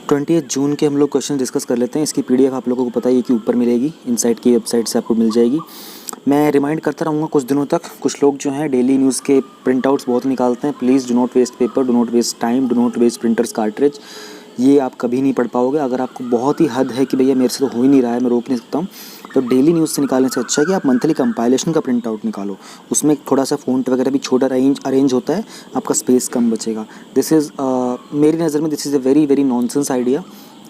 20 जून के हम लोग क्वेश्चन डिस्कस कर लेते हैं। इसकी पीडीएफ आप लोगों को पता ही है कि ऊपर मिलेगी, इनसाइट की वेबसाइट से आपको मिल जाएगी। मैं रिमाइंड करता रहूँगा कुछ दिनों तक। कुछ लोग जो हैं डेली न्यूज़ के प्रिंट आउट्स बहुत निकालते हैं। Please do not waste paper, do not waste time, do not waste printers cartridge. ये आप कभी नहीं पढ़ पाओगे। अगर आपको बहुत ही हद है कि भैया मेरे से तो हो ही नहीं रहा है, मैं रोक नहीं सकता हूँ, तो डेली न्यूज़ से निकालने से अच्छा है कि आप मंथली कंपाइलेशन का प्रिंट आउट निकालो। उसमें थोड़ा सा फ़ॉन्ट वगैरह भी छोटा अरेंज होता है, आपका स्पेस कम बचेगा। दिस इज़ मेरी नज़र में this is a very very nonsense idea.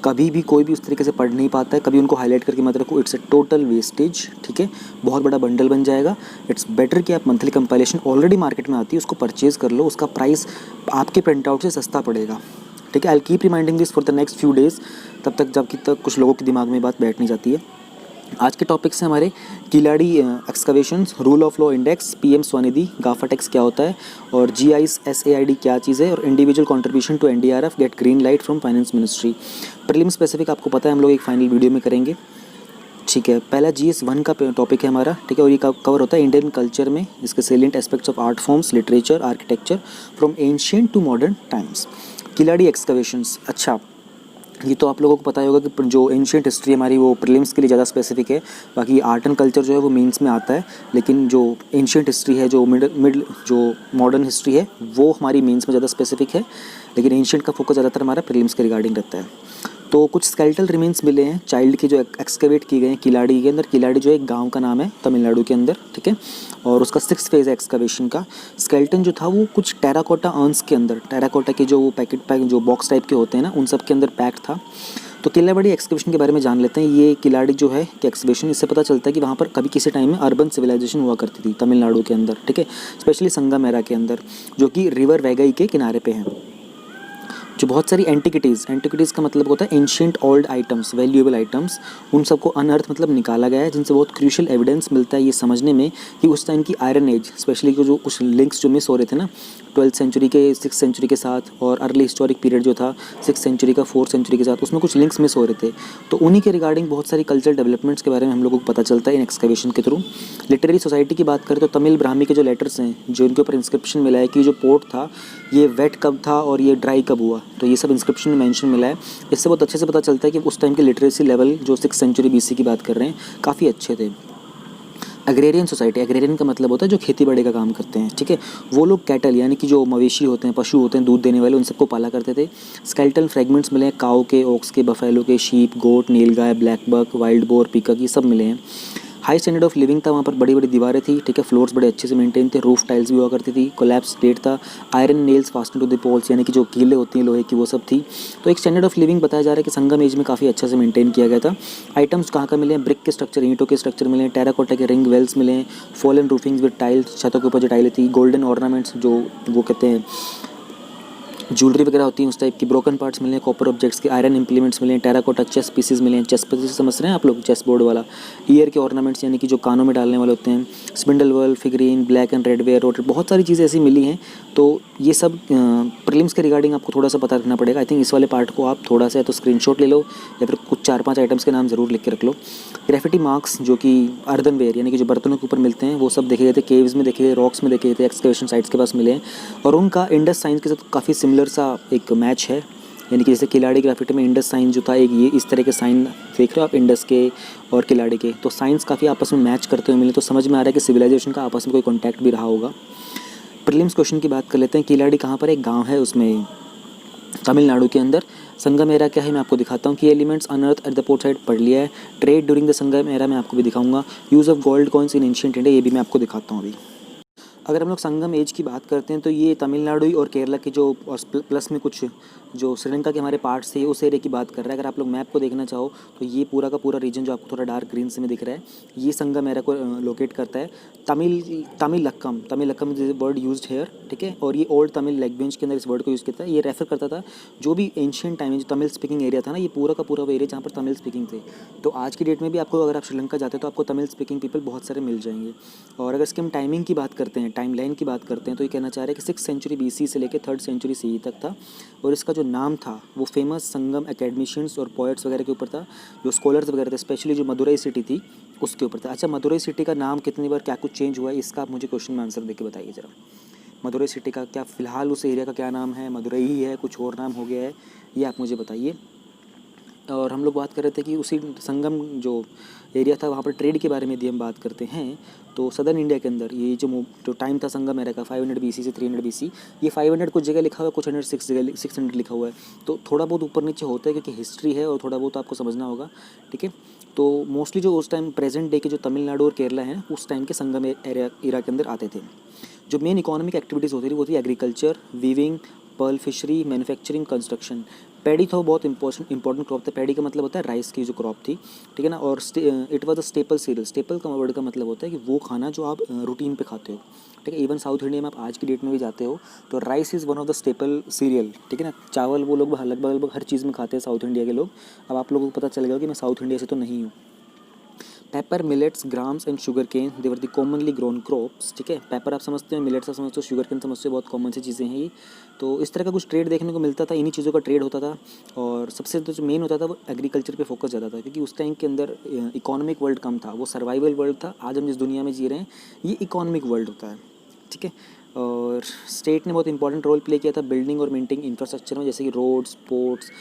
कभी भी कोई भी उस तरीके से पढ़ नहीं पाता है, कभी उनको हाईलाइट करके मत रखो। इट्स अ टोटल वेस्टेज, ठीक है। बहुत बड़ा बंडल बन जाएगा। इट्स बेटर कि आप मंथली कंपाइलेशन ऑलरेडी मार्केट में आती है उसको परचेज़ कर लो। उसका प्राइस आपके प्रिंट आउट से सस्ता पड़ेगा, ठीक है। I keep reminding this for the next few days, तब तक जब तक कुछ लोगों के दिमाग में बात बैठ नहीं जाती है। आज के टॉपिक्स हैं हमारे Keeladi excavations, rule of law index, PM Svanidhi, GAFA tax क्या होता है, और GIS-SAID क्या चीज़ है, और individual contribution to NDRF get green light from finance ministry. Prelim specific आपको पता है हम लोग एक फाइनल वीडियो में करेंगे, ठीक है। पहला GS1 का टॉपिक है हमारा, ठीक है, और ये कवर होता है इंडियन कल्चर में इसके salient aspects of art forms, literature, architecture from ancient to modern times. किलाड़ी एक्सकवेशंस, अच्छा ये तो आप लोगों को पता ही होगा कि जो एंशिएंट हिस्ट्री हमारी वो प्रीलिम्स के लिए ज़्यादा स्पेसिफिक है। बाकी आर्ट एंड कल्चर जो है वो मेंस में आता है, लेकिन जो एंशिएंट हिस्ट्री है, जो मिड जो मॉडर्न हिस्ट्री है, वो हमारी मेंस में ज़्यादा स्पेसिफिक है। लेकिन एंशिएंट का फोकस ज़्यादातर हमारा प्रीलिम्स के रिगार्डिंग रहता है। तो कुछ स्केलेटल रिमेन्स मिले हैं चाइल्ड के जो एक्सकवेट किए गए हैं किलाड़ी के अंदर। किलाड़ी जो एक गांव का नाम है तमिलनाडु के अंदर, ठीक है, और उसका 6th फेज़ है एक्सकवेशन का। स्केलेटन जो था वो कुछ टेराकोटा अर्न्स के अंदर, टेराकोटा के जो वो पैक जो बॉक्स टाइप के होते हैं ना, उन सब के अंदर पैक था। तो किलाड़ी एक्सकवेशन के बारे में जान लेते हैं। ये किलाड़ी जो है कि एक्सकवेशन, इससे पता चलता है कि वहाँ पर कभी किसी टाइम में अर्बन सिविलाइजेशन हुआ करती थी तमिलनाडु के अंदर, ठीक है, स्पेशली संगमेरा के अंदर, जो कि रिवर वैगई के किनारे पे हैं। जो बहुत सारी एंटिकिटीज़ का मतलब होता है ancient old items, valuable items, उन सबको अनअर्थ मतलब निकाला गया है, जिनसे बहुत क्रूशियल एविडेंस मिलता है ये समझने में कि उस टाइम की आयरन एज, स्पेशली जो कुछ लिंक्स जो मिस हो रहे थे ना 12th सेंचुरी के 6th सेंचुरी के साथ, और अर्ली हिस्टोरिक पीरियड जो था 6th सेंचुरी का 4th सेंचुरी के साथ, उसमें कुछ लिंक्स मिस हो रहे थे। तो उन्हीं के रिगार्डिंग बहुत सारी कल्चरल डेवलपमेंट्स के बारे में हम लोगों को पता चलता है इन एक्सकवेशन के थ्रू। लिटरेरी सोसाइटी की बात करें तो तमिल ब्राह्मी के जो लेटर्स हैं, जो इनके ऊपर इंस्क्रिप्शन मिला है कि जो पोर्ट था ये वेट कब था और ये ड्राई कब हुआ, तो ये सब इंस्क्रिप्शन में मेंशन मिला है। इससे बहुत अच्छे से पता चलता है कि उस टाइम के लिटरेसी लेवल जो 6th सेंचुरी BC की बात कर रहे हैं काफ़ी अच्छे थे। एग्रेरियन सोसाइटी, एग्रेरियन का मतलब होता है जो खेती बाड़ी का काम करते हैं, ठीक है। वो लोग कैटल यानी कि जो मवेशी होते हैं, पशु होते हैं दूध देने वाले, उन सबको पाला करते थे। स्केलेटल फ्रेगमेंट्स मिले हैं काऊ के, ओक्स के, बफेलो के, sheep, goat, nilgai, black buck, wild boar, peacock, ये सब मिले हैं। हाई स्टैंडर्ड ऑफ लिविंग था वहाँ पर, बड़ी बड़ी दीवारें थी, ठीक है, फ्लोर्स बड़े अच्छे से मेंटेन थे, रूफ टाइल्स भी हुआ करती थी, कोलैप्स गेट था, iron nails fasten to the poles यानी कि जो कीलें होती हैं लोहे की, वो सब थी। तो एक स्टैंडर्ड ऑफ लिविंग बताया जा रहा है कि संगम एज में काफ़ी अच्छे से मेंटेन किया गया था। आइटम्स कहाँ का मिले हैं, ब्रिक के स्ट्रक्चर, ईंटों के स्ट्रक्चर मिले हैं, टेराकोटा के रिंग वेल्स मिले हैं, फॉलन रूफिंग्स विद टाइल्स, छतों के ऊपर जो टाइलें थी, गोल्डन ऑर्नामेंट्स जो वो कहते हैं ज्वेलरी वगैरह होती है उस टाइप की, ब्रोकन पार्ट्स मिले हैं कॉपर ऑब्जेक्ट्स के, आयरन इंप्लीमेंट्स मिले हैं, टेराकोटा चेस पीसेस मिले हैं। चेस पीसेस समझ रहे हैं आप लोग, चेस बोर्ड वाला, ईयर के ऑर्नामेंट्स यानी कि जो कानों में डालने वाले होते हैं, spindle whorl, figurine, black and red ware, रोटेड, बहुत सारी चीज़ें ऐसी मिली हैं। तो ये सब प्रीलिम्स के रिगार्डिंग आपको थोड़ा सा पता रखना पड़ेगा। आई थिंक इस वाले पार्ट को आप थोड़ा सा तो स्क्रीनशॉट ले लो या फिर कुछ 4-5 आइटम्स के नाम ज़रूर लिख के रख लो। ग्रेफिटी मार्क्स जो कि अर्दनवेयर यानी कि जो बर्तनों के ऊपर मिलते हैं, वो सब देखे गए थे, केव्स में देखे गए, रॉक्स में देखे गए थे, एक्सकवेशन साइट्स के पास मिले हैं, और उनका इंडस साइंस के साथ काफ़ी सिमिलर सा एक मैच है। यानी कि जैसे किलाड़ी ग्राफिटी में इंडस साइन जो था, एक ये इस तरह के साइन देख रहे हो आप इंडस के और किलाड़ी के, तो साइंस काफ़ी आपस में मैच करते हुए मिले, तो समझ में आ रहा है कि सिविलाइजेशन का आपस में कोई कॉन्टैक्ट भी रहा होगा। प्रीलिम्स क्वेश्चन की बात कर लेते हैं। किलाड़ी कहाँ पर, एक गाँव है उसमें तमिलनाडु के अंदर। संगम एरा क्या है मैं आपको दिखाता हूँ कि elements unearth at the port side पढ़ लिया है। Trade during the Sangam era मैं आपको भी दिखाऊंगा। Use of gold coins in ancient India, ये भी मैं आपको दिखाता हूँ अभी। अगर हम लोग संगम एज की बात करते हैं तो ये तमिलनाडु और केरला के जो और प्लस में कुछ जो श्रीलंका के हमारे पार्ट्स थे उस एरिया की बात कर रहा है। अगर आप लोग मैप को देखना चाहो तो ये पूरा का पूरा रीजन जो आपको थोड़ा डार्क ग्रीन से में दिख रहा है, ये संगम एरा को लोकेट करता है। तमिलक्कम वर्ड यूज्ड हेयर, ठीक है, और ये ओल्ड तमिल लैंग्वेज के अंदर इस वर्ड को यूज़ करता है। ये रेफर करता था जो भी एंशियंट टाइम में जो तमिल स्पीकिंग एरिया था ना, ये पूरा का पूरा वो एरिया जहाँ पर तमिल स्पीकिंग थे। तो आज की डेट में भी आपको अगर आप श्रीलंका जाते हैं तो आपको तमिल स्पीकिंग पीपल बहुत सारे मिल जाएंगे। और अगर इसकी हम टाइमिंग की बात करते हैं, टाइम लाइन की बात करते हैं, तो ये कहना चाह रहे हैं कि 6th सेंचुरी BC से लेकर 3rd सेंचुरी CE तक था। और इसका जो नाम था वो फेमस संगम एकेडमिशियंस और पोएट्स वगैरह के ऊपर था, जो स्कॉलर्स वगैरह थे, स्पेशली जो मदुरई सिटी थी उसके ऊपर था। अच्छा, मदुरई सिटी का नाम कितनी बार क्या कुछ चेंज हुआ है, इसका आप मुझे क्वेश्चन में आंसर देके बताइए ज़रा। मदुरई सिटी का क्या फ़िलहाल उस एरिया का क्या नाम है, मदुरई ही है, कुछ और नाम हो गया है, ये आप मुझे बताइए। और हम लोग बात कर रहे थे कि उसी संगम जो एरिया था वहाँ पर ट्रेड के बारे में यदि हम बात करते हैं तो सदर्न इंडिया के अंदर ये जो टाइम था संगम एरा का 500 BC से 300 BC, ये 500 कुछ जगह लिखा हुआ है, कुछ 106 जगह 600 लिखा हुआ है, तो थोड़ा बहुत ऊपर नीचे होता है क्योंकि हिस्ट्री है और थोड़ा बहुत आपको समझना होगा, ठीक है। तो मोस्टली जो उस टाइम प्रेजेंट डे के जो तमिलनाडु और केरला हैं उस टाइम के संगम एरा के अंदर आते थे। जो मेन इकोनॉमिक एक्टिविटीज़ होती थी वो थी agriculture, weaving, pearl fishery, manufacturing, construction. Paddy था वो बहुत इंपॉर्टेंट क्रॉप था। पैडी का मतलब होता है राइस की जो क्रॉप थी, ठीक है ना। और it was a staple serial. Staple का वर्ड का मतलब होता है कि वो खाना जो आप रूटीन पे खाते हो, ठीक है। इवन साउथ इंडिया में आप आज की डेट में भी जाते हो तो rice is one of the staple serial, ठीक है ना। चावल वो लोग लगभग हर चीज़ में खाते हैं साउथ इंडिया के लोग। अब आप लोगों को पता चल गया कि मैं साउथ इंडिया से तो नहीं हूँ। Pepper, millets, grams and sugar cane they were the commonly grown crops, ठीक है। पेपर आप समझते हो, मिलेट्स आप समझते हो, शुगर केन समझते हो, बहुत कॉमन सी चीज़ें हैं ये। तो इस तरह का कुछ ट्रेड देखने को मिलता था, इन्हीं चीज़ों का ट्रेड होता था। और सबसे तो जो मेन होता था वो एग्रीकल्चर पे फोकस ज़्यादा था क्योंकि उस टाइम के अंदर इकोनॉमिक वर्ल्ड कम था, वो सर्वाइवल वर्ल्ड था। आज हम जिस दुनिया में जी रहे हैं ये इकोनॉमिक वर्ल्ड होता है, ठीक है। और स्टेट ने बहुत इंपॉर्टेंट रोल प्ले किया था बिल्डिंग और मेंटेनिंग इंफ्रास्ट्रक्चर में, जैसे कि रोड्स, पोर्ट्स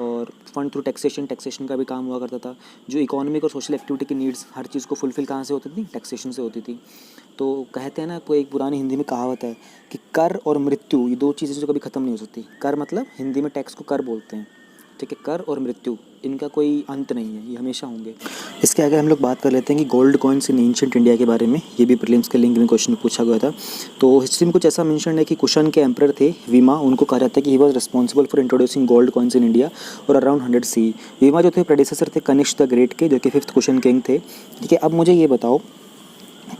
और फंड थ्रू टैक्सेशन का भी काम हुआ करता था। जो इकोनॉमिक और सोशल एक्टिविटी की नीड्स हर चीज़ को फुलफिल कहाँ से होती थी, टैक्सेशन से होती थी। तो कहते हैं ना, कोई एक पुरानी हिंदी में कहावत है कि कर और मृत्यु ये दो चीज़ें जो कभी ख़त्म नहीं हो सकती। कर मतलब हिंदी में टैक्स को कर बोलते हैं, ठीक है। कर और मृत्यु इनका कोई अंत नहीं है, ये हमेशा होंगे। इसके आगे हम लोग बात कर लेते हैं कि gold coins in ancient India के बारे में। ये भी प्रीलिम्स के लिंक में क्वेश्चन पूछा गया था। तो हिस्ट्री में कुछ ऐसा मेंशन है कि कुशन के एम्परर थे वीमा, उनको कहा जाता है कि he was responsible for introducing gold coins in India और अराउंड 100 सी। वीमा जो थे प्रेडिसेसर थे कनिष्क द ग्रेट के, जो कि 5th कुशन किंग थे, ठीक है। अब मुझे ये बताओ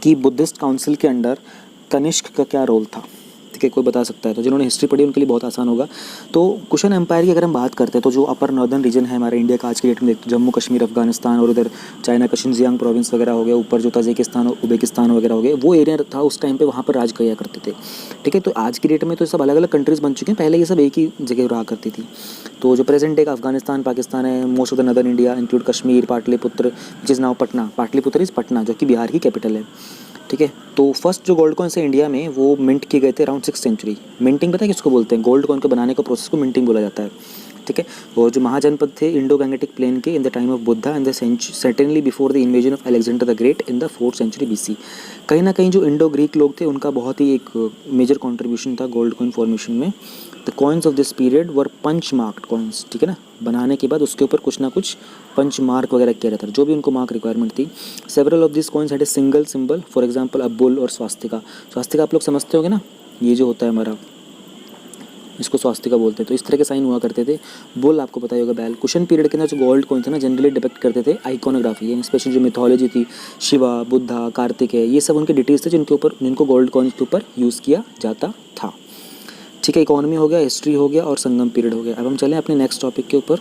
कि बुद्धिस्ट काउंसिल के अंडर कनिष्क का क्या रोल था, ठीक है। कोई बता सकता है तो जिन्होंने हिस्ट्री पढ़ी उनके लिए बहुत आसान होगा। तो कुशन एम्पायर की अगर हम बात करते हैं तो जो अपर नॉर्दर्न रीजन है हमारे इंडिया का आज के डेट में देखते जम्मू कश्मीर, अफगानिस्तान और उधर चाइना का शिनजियांग प्रोविंस वगैरह हो गया, ऊपर जो तजिकिस्तान और उज्बेकिस्तान वगैरह हो गए, वो एरिया था उस टाइम पे, वहाँ पर राज किया करते थे, ठीक है। तो आज की डेट में तो सब अलग अलग कंट्रीज़ बन चुके हैं, पहले ये सब एक ही जगह रहा करती थी। तो जो प्रेजेंट डे का अफगानिस्तान, पाकिस्तान है, most of the northern India include Kashmir, Pataliputra which is now Patna, Pataliputra is Patna जो कि बिहार की कैपिटल है, ठीक है। तो फर्स्ट जो गोल्ड कॉइन्स है इंडिया में वो मिंट किए गए थे अराउंड 6th सेंचुरी। मिंटिंग पता है किसको बोलते हैं? गोल्ड कॉइन को बनाने का प्रोसेस को मिंटिंग बोला जाता है, ठीक है। और जो महाजनपद थे इंडो गैंगेटिक प्लेन के in the time of Buddha and the certainly before the invasion of Alexander the Great in the 4th century BC। कहीं ना कहीं जो इंडो ग्रीक लोग थे उनका बहुत ही एक मेजर कॉन्ट्रीब्यूशन था गोल्ड कॉइन फॉर्मेशन में। The coins of this period were punch marked coins, ठीक है ना। बनाने के बाद उसके ऊपर कुछ ना कुछ पंच मार्क वगैरह किया रहता था, जो भी उनको मार्क रिक्वायरमेंट थी। Several of this coins had a single symbol, for example a bull और स्वास्तिका। स्वास्तिका आप लोग समझते होंगे ना, ये जो होता है हमारा, इसको स्वास्तिका बोलते हैं। तो इस तरह के साइन हुआ करते थे। बुल आपको पता ही होगा बैल। कुशन पीरियड के अंदर जो गोल्ड कॉइन थे ना जनरली डिपेक्ट करते थे आइकोनोग्राफी, यानी स्पेशल जो मिथोलॉजी थी, शिवा, बुद्धा, कार्तिक है, ये सब उनके डिटेल्स थे जिनको गोल्ड कॉइन के ऊपर यूज़ किया जाता था, ठीक है। इकोनॉमी हो गया, हिस्ट्री हो गया और संगम पीरियड हो गया। अब हम चलें अपने नेक्स्ट टॉपिक के ऊपर।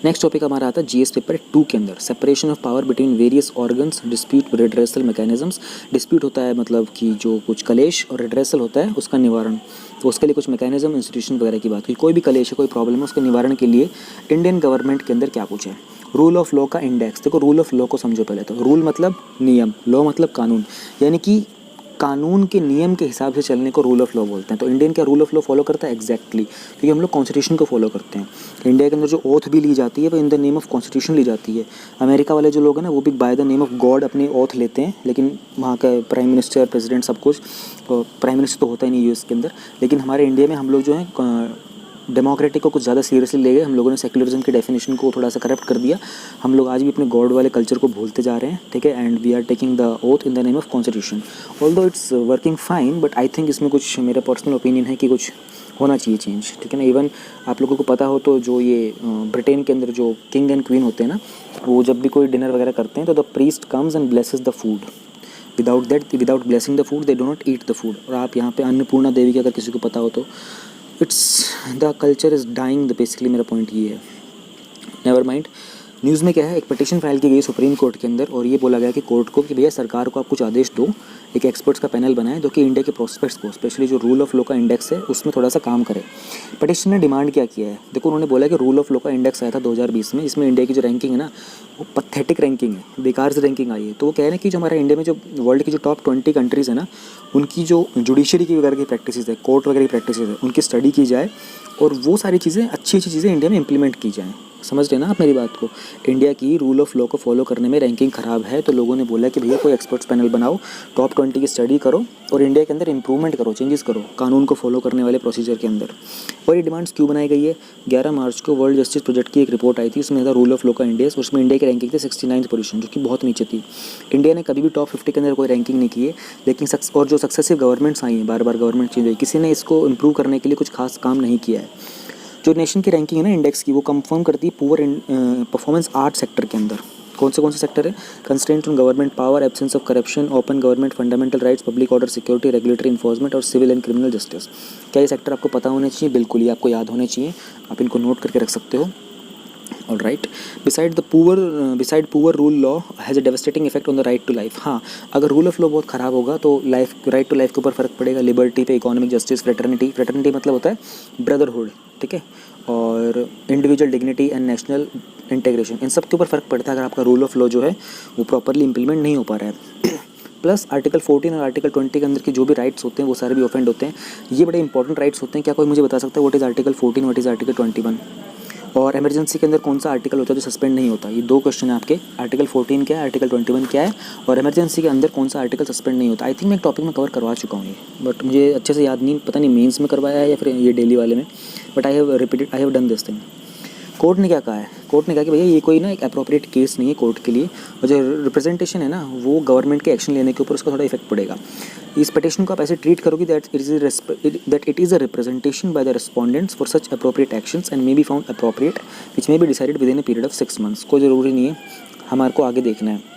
नेक्स्ट टॉपिक हमारा आता है GS पेपर 2 के अंदर, separation of power between various organs, dispute redressal mechanisms. Dispute होता है मतलब कि जो कुछ कलेश, और रिड्रेसल होता है उसका निवारण। तो उसके लिए कुछ मैकेनिज्म, इंस्टीट्यूशन वगैरह की बात हुई। कोई भी कलेश है, कोई प्रॉब्लम है, उसके निवारण के लिए इंडियन गवर्नमेंट के अंदर क्या कुछ है। रूल ऑफ लॉ का इंडेक्स। देखो रूल ऑफ लॉ को समझो पहले तो। रूल मतलब नियम, लॉ मतलब कानून, यानी कि कानून के नियम के हिसाब से चलने को रूल ऑफ लॉ बोलते हैं। तो इंडियन क्या रूल ऑफ लॉ फॉलो करता है? एग्जैक्टली, क्योंकि हम लोग कॉन्स्टिट्यूशन को फॉलो करते हैं। इंडिया के अंदर जो ओथ भी ली जाती है वो in the name of constitution ली जाती है। अमेरिका वाले जो लोग हैं ना वो भी by the name of God अपनी ओथ लेते हैं, लेकिन वहाँ का प्राइम मिनिस्टर, प्रेसिडेंट सब कुछ, प्राइम मिनिस्टर तो होता ही नहीं यूएस के अंदर। लेकिन हमारे इंडिया में हम लोग जो है डेमोक्रेटिक को कुछ ज़्यादा सीरियसली ले गए। हम लोगों ने सेक्युलरिज्म की डेफिनेशन को थोड़ा सा करप्ट कर दिया। हम लोग आज भी अपने गॉड वाले कल्चर को भूलते जा रहे हैं, ठीक है। And we are taking the oath in the name of constitution. Although it's working fine, but I think इसमें कुछ मेरा पर्सनल ओपिनियन है कि कुछ होना चाहिए चेंज, ठीक है ना। इवन आप लोगों को पता हो तो जो ये ब्रिटेन के अंदर जो किंग एंड क्वीन होते हैं ना, वो जब भी कोई डिनर वगैरह करते हैं तो the priest comes and blesses the food. Without blessing the food they do not eat the food. और आप यहाँ पे अन्नपूर्णा देवी की अगर किसी को पता हो तो it's the culture is dying. Basically मेरा पॉइंट ये है। Never mind. न्यूज़ में क्या है, एक पिटीशन फाइल की गई सुप्रीम कोर्ट के अंदर और ये बोला गया कि कोर्ट को कि भैया सरकार को आप कुछ आदेश दो, एक एक्सपर्ट्स का पैनल बनाए जो कि इंडिया के प्रोस्पेक्ट्स को, स्पेशली जो रूल ऑफ लॉ का इंडेक्स है उसमें थोड़ा सा काम करे। पिटीशन ने डिमांड क्या किया है, देखो उन्होंने बोला कि रूल ऑफ लॉ का इंडेक्स आया था 2020 में, इसमें इंडिया की जो रैंकिंग है ना वो पथेटिक रैंकिंग है, बेकार से रैंकिंग आई है। तो वो कह रहे हैं कि जो हमारे इंडिया में जो वर्ल्ड की जो टॉप 20 कंट्रीज़ है ना, उनकी जो जुडिशरी की वगैरह की प्रैक्टिसेस है, कोर्ट वगैरह की प्रैक्टिसेस है, उनकी स्टडी की जाए और वो सारी चीज़ें अच्छी चीज़ें इंडिया में इंप्लीमेंट की जाएँ। समझ रहे ना आप मेरी बात को। इंडिया की रूल ऑफ लॉ को फॉलो करने में रैंकिंग ख़राब है, तो लोगों ने बोला कि भैया कोई एक्सपर्ट्स पैनल बनाओ, टॉप 20 की स्टडी करो और इंडिया के अंदर इंप्रूवमेंट करो, चेंजेस करो कानून को फॉलो करने वाले प्रोसीजर के अंदर। और ये डिमांड्स क्यों बनाई गई है? 11 मार्च को वर्ल्ड जस्टिस प्रोजेक्ट की एक रिपोर्ट आई थी, उसमें था रूल ऑफ लॉ का इंडेक्स, उसमें इंडिया की रैंकिंग थी 69th पोजीशन, जो कि बहुत नीचे थी। इंडिया ने कभी भी टॉप 50 के अंदर कोई रैंकिंग नहीं की है, लेकिन और जो सक्सेसिव गवर्नमेंट्स आई हैं, बार बार गवर्नमेंट चेंज हुई, किसी ने इसको इंप्रूव करने के लिए कुछ खास काम नहीं किया है। जो नेशन की रैंकिंग है ना इंडेक्स की, वो कंफर्म करती है पुअर परफॉर्मेंस 8 सेक्टर के अंदर। कौन से सेक्टर है? Constraint on government power, absence of corruption, open government, fundamental rights, public order security, regulatory enforcement और सिविल एंड क्रिमिनल जस्टिस। क्या ये सेक्टर आपको पता होने चाहिए? बिल्कुल, ये आपको याद होने चाहिए, आप इनको नोट करके रख सकते हो। All right. Beside poor rule law has a devastating effect on the right to life. हाँ, अगर रूल ऑफ लॉ बहुत ख़राब होगा तो राइट टू लाइफ के ऊपर फ़र्क पड़ेगा, लिबर्टी पे, इकोनॉमिक जस्टिस, फ्रेटर्निटी मतलब होता है ब्रदरहुड, ठीक है, और individual dignity and national integration, इन सब के ऊपर फ़र्क पड़ता है अगर आपका रूल ऑफ लॉ जो है वो प्रॉपरली इंप्लीमेंट नहीं हो पा रहा है। प्लस आर्टिकल 14 और आर्टिकल 20 के अंदर के जो भी राइट्स होते हैं वो सारे भी ऑफेंड होते हैं। ये बड़े इंपॉर्टेंट राइट्स होते हैं। क्या कोई मुझे बता सकता है what is article 14, what is article 21? और इमरजेंसी के अंदर कौन सा आर्टिकल होता है जो सस्पेंड नहीं होता? ये 2 क्वेश्चन है आपके। आर्टिकल 14 क्या है, आर्टिकल 21 क्या है, और इमरजेंसी के अंदर कौन सा आर्टिकल सस्पेंड नहीं होता? आई थिंक मैं एक टॉपिक में कवर करवा चुका हूँ ये, बट मुझे अच्छे से याद नहीं, पता नहीं मेंस में करवाया है या फिर ये डेली वाले में, but I have done this thing. Court ने क्या कहा है? कोर्ट ने कहा कि भैया ये कोई ना एक अप्रोप्रिएट केस नहीं है कोर्ट के लिए, और जो रिप्रेजेंटेशन है ना वो गवर्नमेंट के एक्शन लेने के ऊपर उसका थोड़ा इफेक्ट पड़ेगा। इस पिटिशन को आप ऐसे ट्रीट करोगे that it is a representation by the respondents for such appropriate actions and may be found appropriate which may be decided with in a period of 6 months। कोई ज़रूरी नहीं है, हमारे को आगे देखना है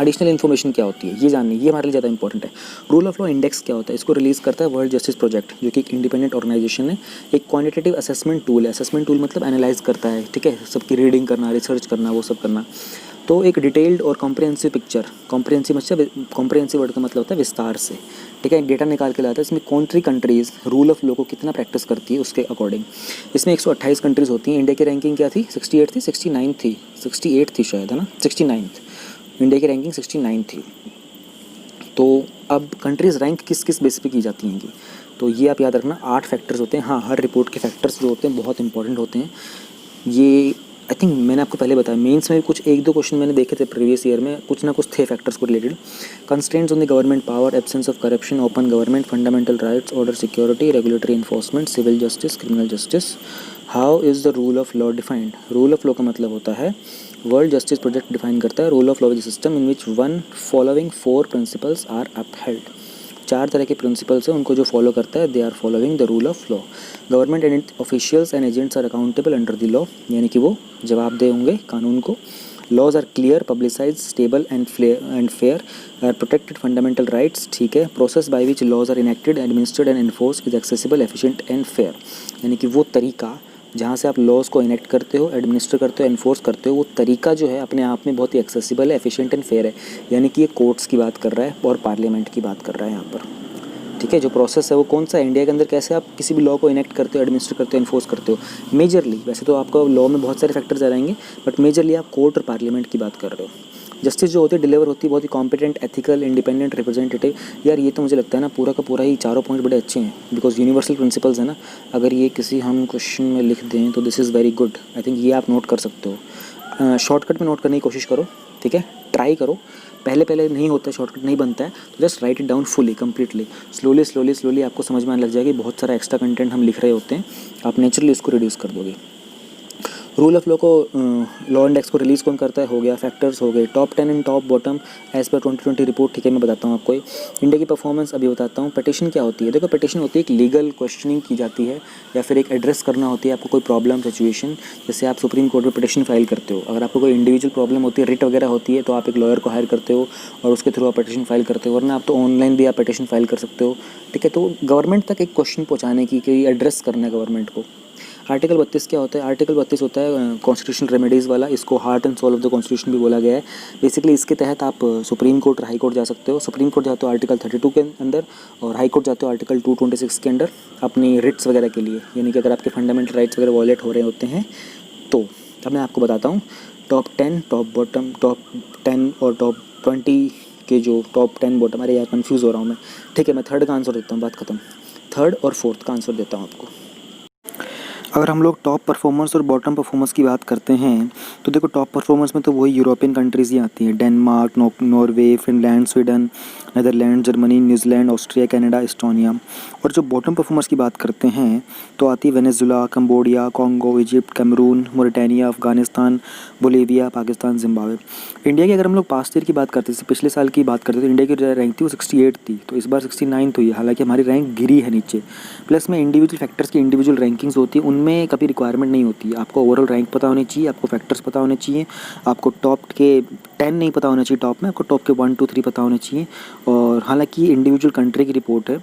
एडिशनल इन्फॉर्मेशन क्या होती है ये जाननी, ये हमारे लिए ज़्यादा इंपॉर्टेंट है। रूल ऑफ लॉ इंडेक्स क्या होता है? इसको रिलीज़ करता है वर्ल्ड जस्टिस प्रोजेक्ट, जो कि एक इंडिपेंडेंट ऑर्गेनाइजेशन है। एक क्वांटिटेटिव असेसमेंट टूल है। असेसमेंट टूल मतलब एनालाइज करता है, ठीक है, सबकी रीडिंग करना, रिसर्च करना, वो सब करना। तो एक डिटेल्ड और कॉम्प्रिहेंसिव पिक्चर, कॉम्प्रिहेंसिव वर्ड का मतलब होता है विस्तार से, ठीक है, डेटा निकाल के लाता है। इसमें कंट्रीज़ रूल ऑफ लॉ को कितना प्रैक्टिस करती है उसके अकॉर्डिंग। इसमें 128 कंट्रीज़ होती हैं। इंडिया की रैंकिंग क्या थी? 68 थी, 69 थी, 68 थी शायद, है ना, 69th। इंडिया की रैंकिंग 69 थी। तो अब कंट्रीज़ रैंक किस किस बेस पे की जाती हैं? तो ये आप याद रखना, 8 फैक्टर्स होते हैं। हाँ, हर रिपोर्ट के फैक्टर्स जो होते हैं बहुत इंपॉर्टेंट होते हैं। ये आई थिंक मैंने आपको पहले बताया, मेंस में भी कुछ 1-2 क्वेश्चन मैंने देखे थे प्रीवियस ईयर में, कुछ ना कुछ थे फैक्टर्स को related. Constraints on the government power, absence of corruption, open government, fundamental rights, order security, regulatory enforcement, civil justice, criminal justice. How is the rule of law defined? Rule of law का मतलब होता है, world justice project define करता है rule of law is system in which one following 4 principles are upheld. 4 तरह के principles हैं, उनको जो फॉलो करता है they are following the rule of law. Government and officials and agents are accountable under the law, यानी कि वो जवाबदेह होंगे कानून को। Laws are clear, publicise, stable and fair, are protected fundamental rights, ठीक है। Process by which laws are enacted, administered and enforce is accessible, efficient and fair, यानी कि वो तरीका जहाँ से आप लॉज को इनेक्ट करते हो, एडमिनिस्टर करते हो, एनफोर्स करते हो, वो तरीका जो है अपने आप में बहुत ही एक्सेसिबल है, एफिशिएंट एंड फेयर है। यानी कि ये कोर्ट्स की बात कर रहा है और पार्लियामेंट की बात कर रहा है यहाँ पर, ठीक है। जो प्रोसेस है वो कौन सा है इंडिया के अंदर, कैसे आप किसी भी लॉ को इनेक्ट करते हो, एडमिनिस्टर करते हो, एनफोर्स करते हो। मेजरली, वैसे तो आपका लॉ में बहुत सारे फैक्टर्स आ जाएंगे, बट मेजरली आप कोर्ट और पार्लियामेंट की बात कर रहे हो। जस्टिस जो होती है डिलीवर होती है बहुत ही कॉम्पिटेंट, एथिकल, इंडिपेंडेंट, रिप्रेजेंटेटिव। यार ये तो मुझे लगता है ना पूरा का पूरा ही चारों पॉइंट बड़े अच्छे हैं, बिकॉज यूनिवर्सल प्रिंसिपल्स है ना। अगर ये किसी हम क्वेश्चन में लिख दें तो this is very good. I think ये आप नोट कर सकते हो। शॉर्टकट में नोट करने की कोशिश करो, ठीक है, ट्राई करो। पहले नहीं होता है, शॉर्टकट नहीं बनता है, तो just right it down fully, completely, slowly आपको समझ में आने लग जाएगी। बहुत सारा एक्स्ट्रा कंटेंट हम लिख रहे होते हैं, आप नेचुरली उसको रिड्यूस कर दोगे। रूल ऑफ लॉ को लॉ इंडेक्स को रिलीज़ कौन करता है? हो गया, फैक्टर्स हो गए, top 10 and top bottom as per 2020 report, ठीक है, मैं बताता हूँ आपको। इंडिया की परफॉर्मेंस अभी बताता हूँ। पिटिशन क्या होती है? देखो, पिटिशन होती है एक लीगल क्वेश्चनिंग की जाती है, या फिर एक एड्रेस करना होती है आपको कोई प्रॉब्लम सिचुएशन। जैसे आप सुप्रीम कोर्ट में पिटिशन फाइल करते हो, अगर आपको कोई इंडिविजुअल प्रॉब्लम होती है, रिट वगैरह होती है, तो आप एक लॉयर को हायर करते हो और उसके थ्रू आप पिटिशन फाइल करते हो, वरना आप तो ऑनलाइन भी आप पिटिशन फाइल कर सकते हो, ठीक है। तो गवर्नमेंट तक एक क्वेश्चन पहुँचाने की, कि एड्रेस करना है गवर्नमेंट को। आर्टिकल 32 क्या होता है? आर्टिकल 32 होता है कॉन्स्टिट्यूशनल रेमेडीज़ वाला, इसको heart and soul of the constitution भी बोला गया है। बेसिकली इसके तहत आप सुप्रीम कोर्ट और हाई कोर्ट जा सकते हो। सुप्रीम कोर्ट जाते हो आर्टिकल 32 के अंदर, और हाई कोर्ट जाते हो आर्टिकल 226 के अंदर अपनी रिट्स वगैरह के लिए, यानी कि अगर आपके फंडामेंटल राइट्स वगैरह वॉयलेट हो रहे होते हैं तो। अब मैं आपको बताता हूँ टॉप 10, टॉप बॉटम, टॉप 10 और टॉप 20 के जो टॉप 10 बॉटम, अरे यार कन्फ्यूज़ हो रहा हूँ मैं, ठीक है। मैं थर्ड का आंसर देता हूँ, बात खत्म। थर्ड और फोर्थ का आंसर देता हूँ आपको। अगर हम लोग टॉप परफॉर्मर्स और बॉटम परफॉर्मर्स की बात करते हैं तो देखो टॉप परफॉर्मर्स में तो वही यूरोपियन कंट्रीज़ ही आती हैं, Denmark, Norway, Finland, Sweden, Netherland, Germany, New Zealand, Austria, Canada, Estonia. और जो बॉटम परफॉर्मर्स की बात करते हैं तो आती है Venezuela, Cambodia, Congo, Egypt, Cameroon, Mauritania, Afghanistan, Bolivia, Pakistan, Zimbabwe. India की अगर हम लोग पास्ट ईयर की बात करते हैं, पिछले साल की बात करते हैं, तो इंडिया की रैंक थी वो 68 थी, तो इस बार 69 हुई है। हालांकि हमारी रैंक गिरी है नीचे। प्लस में इंडिविजुअल फैक्टर्स की इंडिविजुअल रैंकिंग्स होती है, उनमें कभी रिक्वायरमेंट नहीं होती है। आपको ओवरऑल रैंक पता होनी चाहिए, आपको फैक्टर्स पता होने चाहिए, आपको टॉप के 10 नहीं पता होना चाहिए टॉप में, आपको टॉप के 1 2 3 पता होने चाहिए। और हालांकि इंडिविजुअल कंट्री की रिपोर्ट है,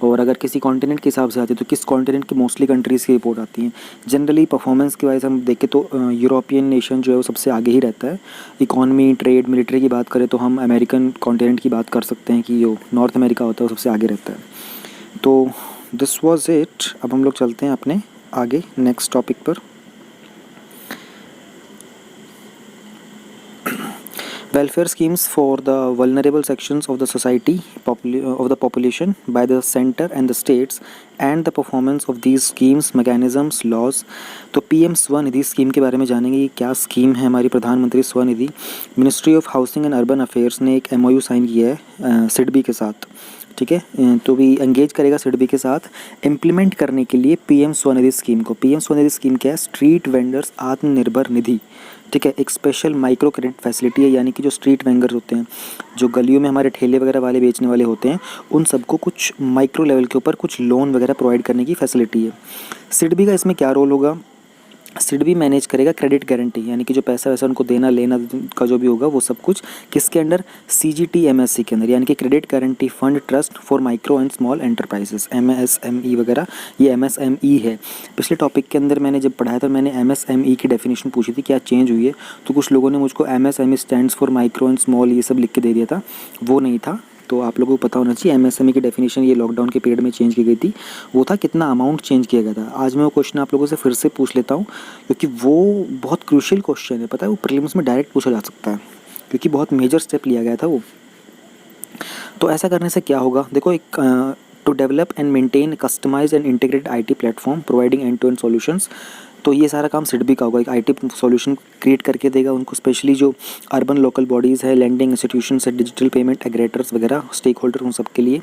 और अगर किसी कॉन्टिनेंट के हिसाब से आती है तो किस कॉन्टिनेंट की मोस्टली कंट्रीज़ की रिपोर्ट आती है। जनरली परफॉर्मेंस की वजह से हम देखें तो यूरोपियन नेशन जो है वो सबसे आगे ही रहता है। इकॉनमी, ट्रेड, मिलिट्री की बात करें तो हम अमेरिकन कॉन्टिनेंट की बात कर सकते हैं कि जो नॉर्थ अमेरिका होता है वो सबसे आगे रहता है। तो दिस वॉज इट। अब हम लोग चलते हैं अपने आगे नेक्स्ट टॉपिक पर। Welfare schemes for the vulnerable sections of the society of the population by the center and the states and the performance of these schemes, mechanisms, laws। तो PM Svanidhi scheme के बारे में जानेंगे। ये क्या स्कीम है हमारी प्रधानमंत्री Svanidhi. Ministry of housing and urban affairs ने एक एमओयू साइन किया है सिडबी के साथ, ठीक है, तो भी एंगेज करेगा सिडबी के साथ इम्प्लीमेंट करने के लिए पीएम स्वनिधि स्कीम को। पीएम स्वनिधि स्कीम क्या है? स्ट्रीट वेंडर्स आत्मनिर्भर निधि, ठीक है, एक स्पेशल माइक्रो क्रेडिट फैसिलिटी है। यानी कि जो स्ट्रीट वेंडर्स होते हैं, जो गलियों में हमारे ठेले वगैरह वाले बेचने वाले होते हैं, उन सबको कुछ माइक्रो लेवल के ऊपर कुछ लोन वगैरह प्रोवाइड करने की फैसिलिटी है। सिडबी का इसमें क्या रोल होगा? सिडबी मैनेज करेगा क्रेडिट गारंटी, यानी कि जो पैसा वैसा उनको देना लेना का जो भी होगा वो सब कुछ किसके अंडर? CGTMSE के अंदर, यानी कि credit guarantee fund trust for micro and small enterprises, MSME वगैरह, ये MSME है। पिछले टॉपिक के अंदर मैंने जब पढ़ाया था मैंने MSME की डेफिनेशन पूछी थी क्या चेंज हुई है, तो कुछ लोगों ने मुझको MSME stands for micro and small ये सब लिख के दे दिया था, वो नहीं था। तो आप लोगों को पता होना चाहिए MSME की डेफिनेशन ये लॉकडाउन के पीरियड में चेंज की गई थी, वो था कितना अमाउंट चेंज किया गया था। आज मैं वो क्वेश्चन आप लोगों से फिर से पूछ लेता हूँ क्योंकि वो बहुत क्रूशियल क्वेश्चन है, पता है, वो प्रीलिम्स में डायरेक्ट पूछा जा सकता है क्योंकि बहुत मेजर स्टेप लिया गया था वो। तो ऐसा करने से क्या होगा? देखो, एक to develop and maintain customise and integrated IT platform providing end to end solutions. तो ये सारा काम सिडबी का होगा, एक IT सॉल्यूशन क्रिएट करके देगा उनको, स्पेशली जो अर्बन लोकल बॉडीज़ है, लैंडिंग इंस्टीट्यूशंस है, डिजिटल पेमेंट एग्रेटर्स वगैरह, स्टेक होल्डर, उन सब के लिए।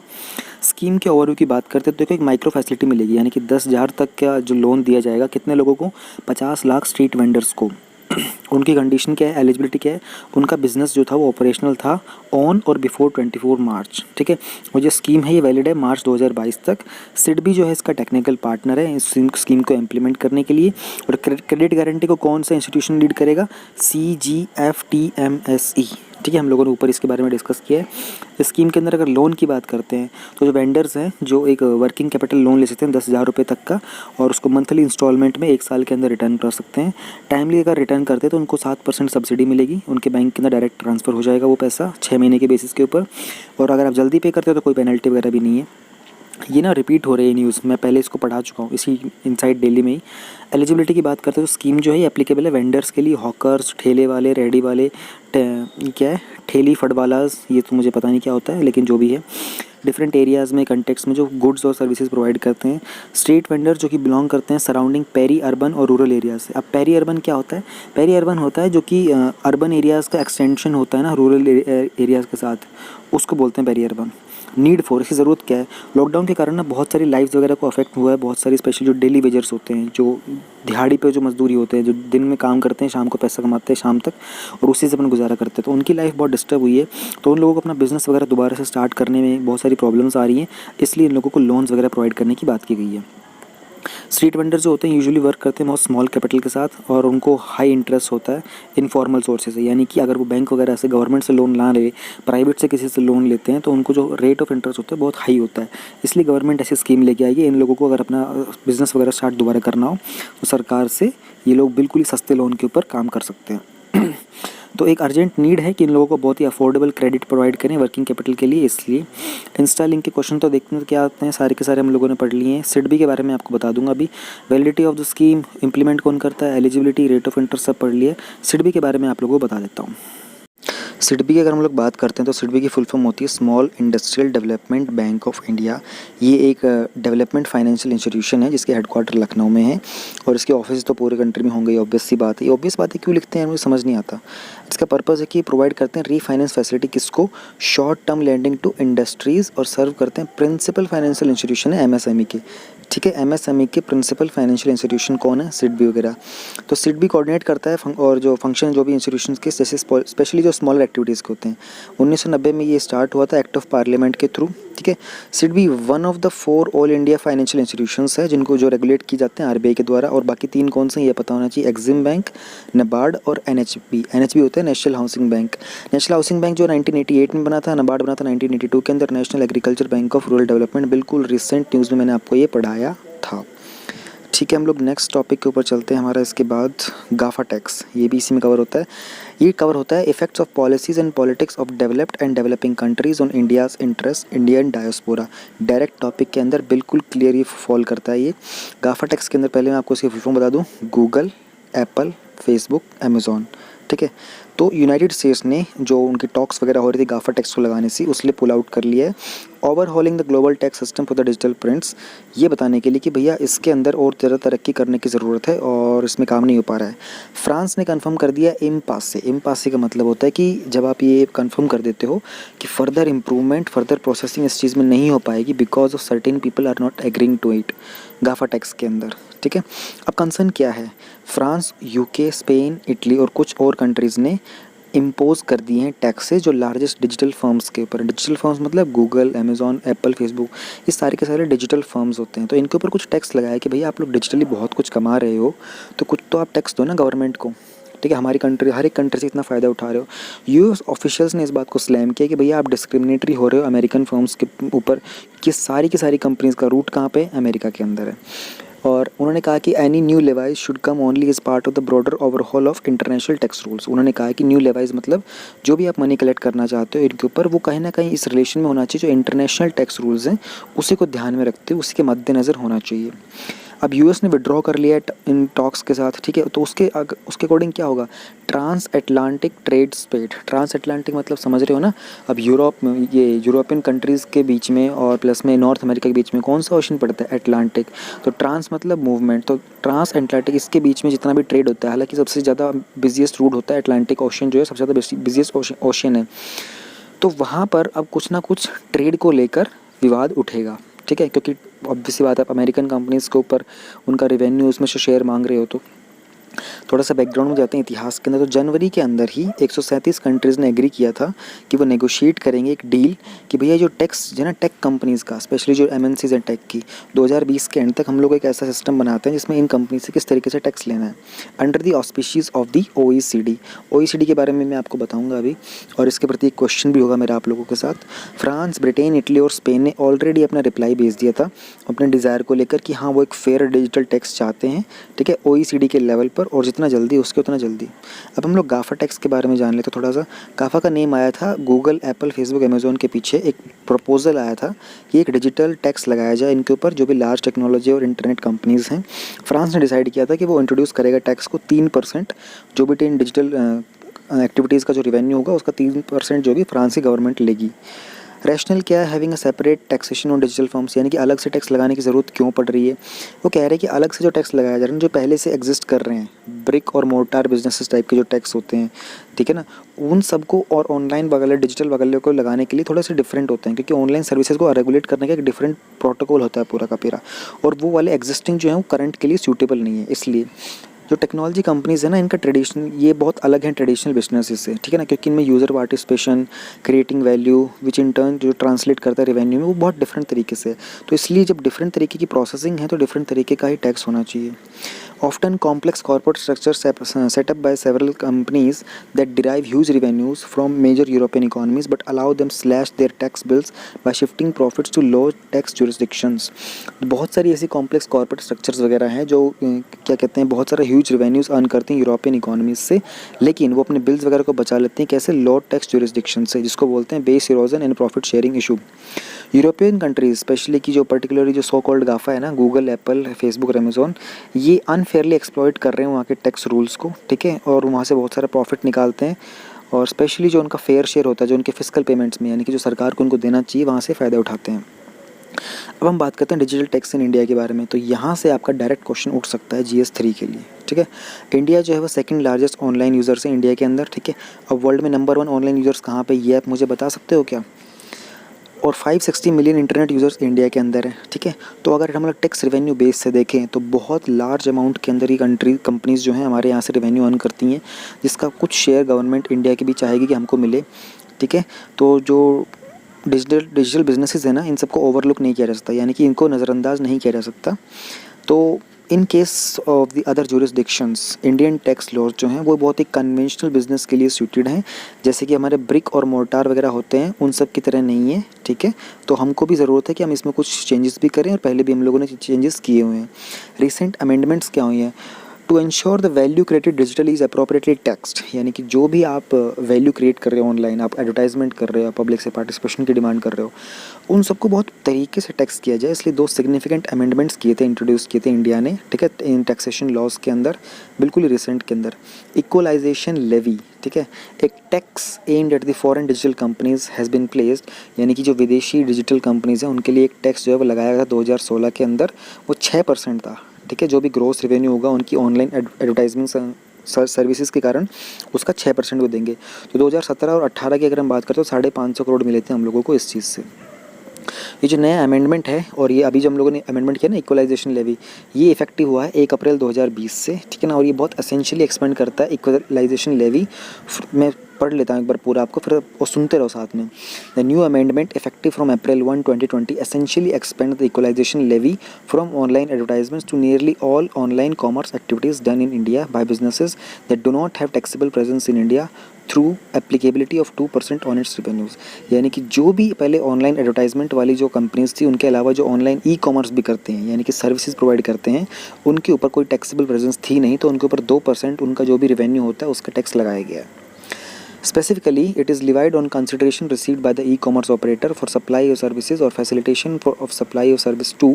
स्कीम के ओवरव्यू की बात करते हैं तो देखो एक माइक्रो फैसिलिटी मिलेगी, यानी कि 10,000 तक का जो लोन दिया जाएगा। कितने लोगों को? 50 लाख स्ट्रीट वेंडर्स को। उनकी कंडीशन क्या है? एलिजिबिलिटी क्या है? उनका बिजनेस जो था वो ऑपरेशनल था ऑन और बिफोर 24 मार्च, ठीक है। और जो स्कीम है ये वैलिड है मार्च 2022 तक। सिडबी जो है इसका टेक्निकल पार्टनर है इस स्कीम को इम्प्लीमेंट करने के लिए। और क्रेडिट गारंटी को कौन सा इंस्टीट्यूशन लीड करेगा? CGFTMSE, ठीक है, हम लोगों ने ऊपर इसके बारे में डिस्कस किया है। इस स्कीम के अंदर अगर लोन की बात करते हैं तो जो वेंडर्स हैं जो एक वर्किंग कैपिटल लोन ले सकते हैं 10,000 रुपये तक का, और उसको मंथली इंस्टॉलमेंट में 1 साल के अंदर रिटर्न कर सकते हैं। टाइमली अगर रिटर्न करते हैं तो उनको 7% सब्सिडी मिलेगी, उनके बैंक के अंदर डायरेक्ट ट्रांसफ़र हो जाएगा वो पैसा 6 महीने के बेसिस के ऊपर। और अगर आप जल्दी पे करते हो तो कोई पेनल्टी वगैरह भी नहीं है। ये ना रिपीट हो रही है न्यूज़, मैं पहले इसको पढ़ा चुका हूँ इसी इनसाइड डेली में ही। एलिजिबिलिटी की बात करते हैं तो स्कीम जो है एप्लीकेबल है वेंडर्स के लिए, हॉकर्स, ठेले वाले, रेडी वाले, क्या है, ठेली फटवालाज, ये तो मुझे पता नहीं क्या होता है लेकिन जो भी है, डिफरेंट एरियाज़ में कंटेक्स में जो गुड्स और सर्विसेज प्रोवाइड करते हैं। स्ट्रीट वेंडर जो कि बिलोंग करते हैं सराउंडिंग पेरी अर्बन और रूरल एरियाज से। अब पेरी अर्बन क्या होता है? पेरी अर्बन होता है जो कि अर्बन एरियाज़ का एक्सटेंशन होता है ना रूरल एरियाज़ के साथ, उसको बोलते हैं पेरी अर्बन। नीड फॉर, इसकी ज़रूरत क्या है? लॉकडाउन के कारण ना बहुत सारी लाइफ्स वगैरह को अफेक्ट हुआ है। बहुत सारी स्पेशली जो डेली वेजर्स होते हैं, जो दिहाड़ी पे जो मजदूरी होते हैं, जो दिन में काम करते हैं, शाम को पैसा कमाते हैं शाम तक और उसी से अपन गुजारा करते हैं, तो उनकी लाइफ बहुत डिस्टर्ब हुई है। तो उन लोगों को अपना बिज़नेस वगैरह दोबारा से स्टार्ट करने में बहुत सारी प्रॉब्लम्स आ रही हैं, इसलिए इन लोगों को लोन्स वगैरह प्रोवाइड करने की बात की गई है। स्ट्रीट वेंडर जो होते हैं यूजुअली वर्क करते हैं बहुत स्मॉल कैपिटल के साथ और उनको हाई इंटरेस्ट होता है इनफॉर्मल सोर्सेज से, यानी कि अगर वो बैंक वगैरह से, गवर्नमेंट से लोन ना ले, प्राइवेट से किसी से लोन लेते हैं तो उनको जो रेट ऑफ इंटरेस्ट होता है बहुत हाई होता है। इसलिए गवर्नमेंट ऐसी स्कीम लेके आएगी, इन लोगों को अगर अपना बिज़नेस वगैरह स्टार्ट दोबारा करना हो तो सरकार से ये लोग बिल्कुल ही सस्ते लोन के ऊपर काम कर सकते हैं। तो एक अर्जेंट नीड है कि इन लोगों को बहुत ही अफोर्डेबल क्रेडिट प्रोवाइड करें वर्किंग कैपिटल के लिए। इसलिए इंस्टा लिंक के क्वेश्चन तो देखते हैं क्या आते हैं, सारे के सारे हम लोगों ने पढ़ लिए हैं। सिडबी के बारे में आपको बता दूंगा अभी। Validity of the scheme, implement कौन करता है, एलिजिबिलिटी, रेट ऑफ इंटरेस्ट सब पढ़ लिए। सिडबी के बारे में आप लोगों को बता देता हूँ। सिडबी की अगर हम लोग बात करते हैं तो सिडबी की फुल फॉर्म होती है small industrial development bank of India. ये एक डेवलपमेंट फाइनेंशियल इंस्टीट्यूशन है जिसके हेडक्वार्टर लखनऊ में है और इसके ऑफिस तो पूरे कंट्री में होंगे। ये ऑब्वियस सी बात है। ये ऑब्वियस बात है क्यों लिखते हैं मुझे समझ नहीं आता। इसका पर्पज़ है कि प्रोवाइड करते हैं रीफाइनेंस फैसिलिटी किसको, short term lending to industries, और सर्व करते हैं प्रिंसिपल फाइनेंशियल इंस्टीट्यूशन है एमएसएमई के। ठीक है, एमएसएमई के प्रिंसिपल फाइनेंशियल इंस्टीट्यूशन कौन है, सिडबी वगैरह। तो सिडबी कोऑर्डिनेट करता है और जो फंक्शन जो भी इंस्टीट्यूशंस के जैसे स्पेशली जो स्मॉलर एक्टिविटीज़ के होते हैं। 1990 में ये स्टार्ट हुआ था एक्ट ऑफ पार्लियामेंट के थ्रू। ठीक है, SIDBI one of the 4 all India financial institutions है जिनको जो रेगुलेट की जाते हैं आरबीआई के द्वारा, और बाकी 3 कौन से ये पता होना चाहिए, एग्जिम बैंक, नबार्ड और एनएचबी। एनएचबी होता है national housing bank. National housing bank जो 1988 में बना था, नबार्ड बना था 1982 के अंदर, national agriculture bank of rural development. बिल्कुल रिसेंट न्यूज़ में मैंने आपको ये पढ़ाया था। ठीक है, हम लोग नेक्स्ट टॉपिक के ऊपर चलते हैं। हमारा इसके बाद गाफा टैक्स, ये भी इसी में कवर होता है। ये कवर होता है effects of policies and politics of developed and developing countries on India's interest, Indian diaspora. Direct topic के अंदर बिल्कुल क्लियर ये फॉल करता है ये गाफा टैक्स के अंदर। पहले मैं आपको इसकी फुल फॉर्म बता दूँ, गूगल, एप्पल, फेसबुक, अमेज़ॉन। ठीक है, तो यूनाइटेड स्टेट्स ने जो उनकी टॉक्स वगैरह हो रही थी गाफा टैक्स को लगाने से, उसलिए पुल आउट कर लिया है। Overhauling the global tax system for the digital prints, ये बताने के लिए कि भैया इसके अंदर और ज़्यादा तरक्की करने की ज़रूरत है और इसमें काम नहीं हो पा रहा है। फ्रांस ने कंफर्म कर दिया इम्पास से। इम्पास से का मतलब होता है कि जब आप ये कंफर्म कर देते हो कि फर्दर इम्प्रूवमेंट, फर्दर प्रोसेसिंग इस चीज़ में नहीं हो पाएगी because of certain people are not agreeing to it GAFA tax के अंदर। ठीक है, अब कंसर्न क्या है, फ्रांस, यूके, स्पेन, इटली और कुछ और कंट्रीज़ ने इम्पोज कर दिए हैं टैक्सेस जो लार्जेस्ट डिजिटल फर्म्स के ऊपर। डिजिटल फर्म्स मतलब गूगल, अमेज़ॉन, एप्पल, फेसबुक, ये सारे के सारे डिजिटल फर्म्स होते हैं। तो इनके ऊपर कुछ टैक्स लगाया कि भैया आप लोग डिजिटली बहुत कुछ कमा रहे हो तो कुछ तो आप टैक्स दो ना गवर्नमेंट को। ठीक है, हमारी कंट्री, हर एक कंट्री से इतना फ़ायदा उठा रहे हो। यूएस ऑफिशियल्स ने इस बात को स्लैम किया कि भैया आप डिस्क्रिमिनेटरी हो रहे हो अमेरिकन फर्म्स के ऊपर, कि सारी की सारी कंपनीज़ का रूट कहाँ पे, अमेरिका के अंदर है। और उन्होंने कहा कि any new levies should come only as part of the broader overhaul of international tax rules. उन्होंने कहा कि न्यू लेवाइज मतलब जो भी आप मनी कलेक्ट करना चाहते हो इनके ऊपर, वो कहीं ना कहीं इस रिलेशन में होना चाहिए जो इंटरनेशनल टैक्स रूल्स हैं उसी को ध्यान में रखते हुए उसी के मद्देनज़र होना चाहिए। अब यूएस ने विड्रॉ कर लिया इन टॉक्स के साथ। ठीक है, तो उसके अकॉर्डिंग क्या होगा, trans Atlantic trade स्पेट। Trans Atlantic मतलब समझ रहे हो ना, अब यूरोप में, ये यूरोपियन कंट्रीज़ के बीच में और प्लस में नॉर्थ अमेरिका के बीच में कौन सा ओशन पड़ता है, अटलांटिक। तो ट्रांस मतलब मूवमेंट, तो ट्रांस अटलांटिक, इसके बीच में जितना भी ट्रेड होता है, हालांकि सबसे ज़्यादा बिजिएस्ट रूट होता है अटलांटिक ओशन, जो है सबसे ज़्यादा बिजिएस्ट ओशन है। तो वहाँ पर अब कुछ ना कुछ ट्रेड को लेकर विवाद उठेगा। ठीक है, क्योंकि ऑब्वियस सी बात है, आप अमेरिकन कंपनीज़ के ऊपर उनका रेवेन्यू उसमें से शेयर मांग रहे हो। तो थोड़ा सा बैकग्राउंड में जाते हैं इतिहास के अंदर। तो जनवरी के अंदर ही 137 कंट्रीज़ ने एग्री किया था कि वो नेगोशिएट करेंगे एक डील कि भैया जो टैक्स जो ना टेक कंपनीज़ का, स्पेशली जो एमएनसीज़ हैं टेक की, 2020 के एंड तक हम लोग एक ऐसा सिस्टम बनाते हैं जिसमें इन कंपनी से किस तरीके से टैक्स लेना है under the auspicious of the OECD। OECD के बारे में मैं आपको बताऊँगा अभी, और इसके प्रति एक क्वेश्चन भी होगा मेरा आप लोगों के साथ। फ्रांस, ब्रिटेन, इटली और स्पेन ने ऑलरेडी अपना रिप्लाई भेज दिया था अपने डिज़ायर को लेकर कि हाँ वो एक फेयर डिजिटल टैक्स चाहते हैं। ठीक है, OECD के लेवल पर, और जितना जल्दी उसके उतना जल्दी। अब हम लोग गाफा टैक्स के बारे में जान लेते थोड़ा सा। गाफा का नेम आया था गूगल, एप्पल, फेसबुक, अमेज़ॉन के पीछे एक प्रपोजल आया था कि एक डिजिटल टैक्स लगाया जाए इनके ऊपर, जो भी लार्ज टेक्नोलॉजी और इंटरनेट कंपनीज़ हैं। फ्रांस ने डिसाइड किया था कि वो इंट्रोड्यूस करेगा टैक्स को 3%, जो भी डिजिटल एक्टिविटीज़ का जो रेवेन्यू होगा उसका 3% जो भी फ्रांस की गवर्नमेंट लेगी। रैशनल क्या है, having a separate taxation on digital firms, यानी कि अलग से टैक्स लगाने की ज़रूरत क्यों पड़ रही है। वो कह रहे हैं कि अलग से जो टैक्स लगाया जा रहा है, जो पहले से एग्जिस्ट कर रहे हैं, ब्रिक और मोर्टार बिजनेसेस टाइप के जो टैक्स होते हैं, ठीक है ना, उन सबको और ऑनलाइन वगैरह डिजिटल वगैरह को लगाने के लिए थोड़े से डिफरेंट होते हैं, क्योंकि ऑनलाइन सर्विसेज को रेगुलेट करने का एक डिफरेंट प्रोटोकॉल होता है पूरा का पूरा, और वो वाले एग्जिस्टिंग जो है वो करंट के लिए सूटेबल नहीं है। इसलिए जो टेक्नोलॉजी कंपनीज़ है ना, इनका ट्रेडिशनल ये बहुत अलग है ट्रेडिशनल बिजनेस से। ठीक है ना, क्योंकि इनमें user participation, creating value which in turn जो ट्रांसलेट करता है रेवेन्यू में, वो बहुत डिफरेंट तरीके से है। तो इसलिए जब डिफरेंट तरीके की प्रोसेसिंग है तो डिफरेंट तरीके का ही टैक्स होना चाहिए। Often complex corporate structures set up by several companies that derive huge revenues from major European economies but allow them slash their tax bills by shifting profits to low tax jurisdictions। बहुत सारी ऐसी complex corporate structures वगैरह हैं जो क्या कहते हैं, बहुत सारा ह्यूज रेवेन्यूज़ अर्न करती हैं यूरोपियन इकोनॉमीज से, लेकिन वो अपने बिल्स वगैरह को बचा लेते हैं कैसे, लो टैक्स जुरिस्डिक्शन से, जिसको बोलते हैं base erosion and profit sharing issue. European countries specially की जो पर्टिकुलरली जो सो कॉल्ड गाफा है ना, गूगल, एप्पल, फेसबुक और अमेज़ॉन, ये अनफेयरली एक्सप्लॉइट कर रहे हैं वहाँ के टैक्स रूल्स को। ठीक है, और वहाँ से बहुत सारा प्रॉफिट निकालते हैं और स्पेशली जो उनका फेयर शेयर होता है, जो उनके फिजिकल पेमेंट्स में, यानी कि जो सरकार को उनको देना चाहिए, वहाँ से फ़ायदा उठाते हैं। अब हम बात करते हैं डिजिटल टैक्स इन इंडिया के बारे में। तो यहाँ से आपका डायरेक्ट क्वेश्चन उठ सकता है GS3 के लिए, ठीक है। इंडिया जो है वो सेकंड लार्जेस्ट ऑनलाइन यूज़र्स है इंडिया के अंदर, ठीक है। अब वर्ल्ड में नंबर 1 ऑनलाइन यूज़र्स कहाँ पे, ये आप मुझे बता सकते हो क्या? और 560 मिलियन इंटरनेट यूज़र्स इंडिया के अंदर है, ठीक है। तो अगर हम लोग टैक्स रेवेन्यू बेस से देखें तो बहुत लार्ज अमाउंट के अंदर ही कंपनीज़ जो हैं हमारे यहाँ से रेवेन्यू अर्न करती हैं, जिसका कुछ शेयर गवर्नमेंट इंडिया की भी चाहेगी कि हमको मिले, ठीक है। तो जो डिजिटल बिजनेसेस है ना, इन सबको ओवरलुक नहीं किया जा सकता, यानी कि इनको नज़रअंदाज नहीं किया जा सकता। तो in case of the other jurisdictions, Indian tax laws जो हैं वो बहुत ही कन्वेंशनल बिजनेस के लिए सूटेड हैं, जैसे कि हमारे ब्रिक और मोर्टार वगैरह होते हैं, उन सब की तरह नहीं है, ठीक है। तो हमको भी ज़रूरत है कि हम इसमें कुछ चेंजेस भी करें, और पहले भी हम लोगों ने चेंजेस किए हुए हैं। रिसेंट अमेंडमेंट्स क्या हुई हैं? To ensure the value created digital is appropriately taxed, यानी कि जो भी आप वैल्यू क्रिएट कर रहे हो ऑनलाइन, आप एडवर्टाइजमेंट कर रहे हो, पब्लिक से पार्टिसिपेशन की डिमांड कर रहे हो, उन सबको बहुत तरीके से टैक्स किया जाए। इसलिए 2 सिग्निफिकेंट अमेंडमेंट्स किए थे, इंट्रोड्यूस किए थे इंडिया ने, ठीक है, इन टैक्सेशन लॉज के अंदर, बिल्कुल ही रिसेंट के अंदर। इक्वलाइजेशन लेवी, ठीक है, एक tax aimed at the foreign digital companies has been placed, यानी कि जो विदेशी डिजिटल कंपनीज़ हैं उनके लिए एक टैक्स जो है वो लगाया गया 2016 के अंदर, वो 6% था, ठीक है। जो भी ग्रॉस रेवेन्यू होगा उनकी ऑनलाइन एडवर्टाइजमेंट सर्विसेज के कारण उसका 6% वो देंगे। तो 2017 और 18 की अगर हम बात करें तो 550 करोड़ मिले थे हम लोगों को इस चीज़ से। ये जो नया अमेंडमेंट है, और ये अभी जो हम लोगों ने अमेंडमेंट किया ना, इक्वलाइजेशन लेवी, ये इफेक्टिव हुआ है 1 अप्रैल 2020 से, ठीक है ना। और ये बहुत एसेंशियली एक्सपेंड करता है इक्वलाइजेशन लेवी। मैं पढ़ लेता हूँ एक बार पूरा आपको, फिर और सुनते रहो साथ में। The new amendment effective from April 1, 2020 essentially expand the equalisation levy from online advertisements to nearly all online commerce activities done in India by businesses that do not have taxable presence in India through applicability of 2% on its revenues. यानी कि जो भी पहले online advertisement वाली जो companies थी, उनके अलावा जो ऑनलाइन ई-कॉमर्स भी करते हैं, यानी कि सर्विसेज प्रोवाइड करते हैं, उनके ऊपर कोई टैक्सेबल प्रेजेंस थी नहीं, तो उनके ऊपर 2% उनका जो भी रेवेन्यू होता है उसका टैक्स लगाया गया है। Specifically, it is levied on consideration received by the e-commerce operator for supply of services or facilitation of supply of service to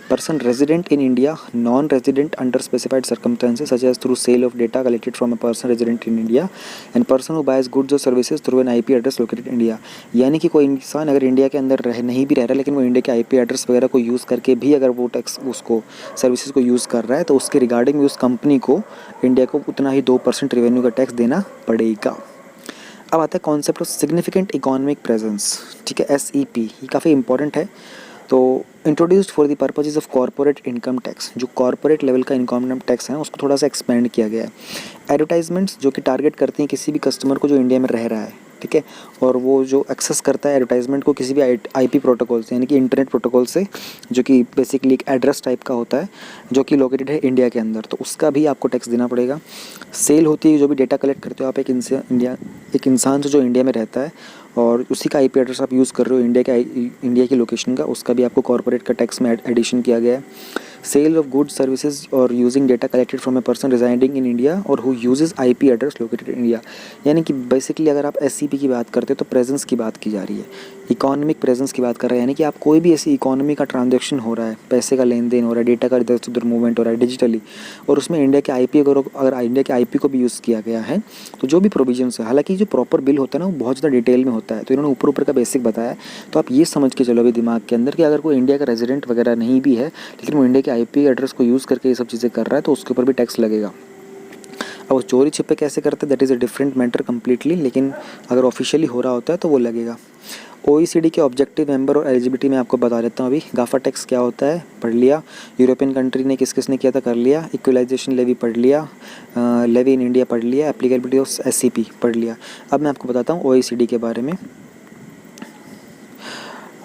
person resident in India, non-resident under specified circumstances such as through sale of data collected from a person resident in India and person who buys goods or services through an IP address located in India। यानी कि कोई इंसान अगर India के अंदर नहीं भी रह रहा, लेकिन वो इंडिया के IP एड्रेस वगैरह को यूज़ करके भी अगर वो टैक्स उसको सर्विसेज को यूज़ कर रहा है, तो उसके रिगार्डिंग उस कंपनी को इंडिया को उतना ही 2% रेवेन्यू का टैक्स देना पड़ेगा। अब आता है concept of significant economic presence, ठीक है, SEP। ये काफ़ी इंपॉर्टेंट है। तो introduced for the purposes of corporate income tax, जो कॉर्पोरेट लेवल का इनकम टैक्स है उसको थोड़ा सा एक्सपेंड किया गया है। एडवर्टाइजमेंट्स जो कि टारगेट करती हैं किसी भी कस्टमर को जो इंडिया में रह रहा है, ठीक है, और वो जो एक्सेस करता है एडवर्टाइजमेंट को किसी भी IP प्रोटोकॉल से, यानी कि इंटरनेट प्रोटोकॉल से, जो कि बेसिकली एक एड्रेस टाइप का होता है जो कि लोकेटेड है इंडिया के अंदर, तो उसका भी आपको टैक्स देना पड़ेगा। सेल होती है, जो भी डेटा कलेक्ट करते हो आप एक इंसान से जो इंडिया में रहता है, और उसी का IP एड्रेस आप यूज़ कर रहे हो इंडिया की लोकेशन का, उसका भी आपको कॉर्पोरेट का टैक्स में एडिशन किया गया है। सेल ऑफ गुड्स सर्विसेज और using data collected from a person residing in India और who uses IP address located in India, यानी कि बेसिकली अगर आप SEP की बात करते हो तो प्रेजेंस की बात की जा रही है, इकोनॉमिक प्रेजेंस की बात कर रहे हैं। यानी कि आप कोई भी ऐसी इकोनॉमी का ट्रांजैक्शन हो रहा है, पैसे का लेन देन हो रहा है, डेटा का इधर से उधर मूवमेंट हो रहा है डिजिटली, और उसमें इंडिया के IP अगर इंडिया के IP को भी यूज़ किया गया है, तो जो भी प्रोविजंस है, हालांकि जो प्रॉपर बिल होता है ना वो बहुत ज़्यादा डिटेल में होता है, तो इन्होंने ऊपर का बेसिक बताया है। तो आप ये समझ के चलो अभी दिमाग के अंदर कि अगर कोई इंडिया का रेजिडेंट वगैरह नहीं भी है, लेकिन वो इंडिया के IP एड्रेस को यूज़ करके ये सब चीज़ें कर रहा है, तो उसके ऊपर भी टैक्स लगेगा। अब वो चोरी छिपे कैसे करते हैं, that is a different matter completely, लेकिन अगर ऑफिशियली हो रहा होता है तो वो लगेगा। OECD के ऑब्जेक्टिव मेंबर और एलिजिबिलिटी में आपको बता देता हूँ अभी। गाफा टैक्स क्या होता है पढ़ लिया, यूरोपियन कंट्री ने किस किस ने किया था कर लिया, इक्वलाइजेशन लेवी पढ़ लिया, लेवी इन इंडिया पढ़ लिया, एप्लीकेबिलिटी ऑफ SEP पढ़ लिया। अब मैं आपको बताता हूँ OECD के बारे में।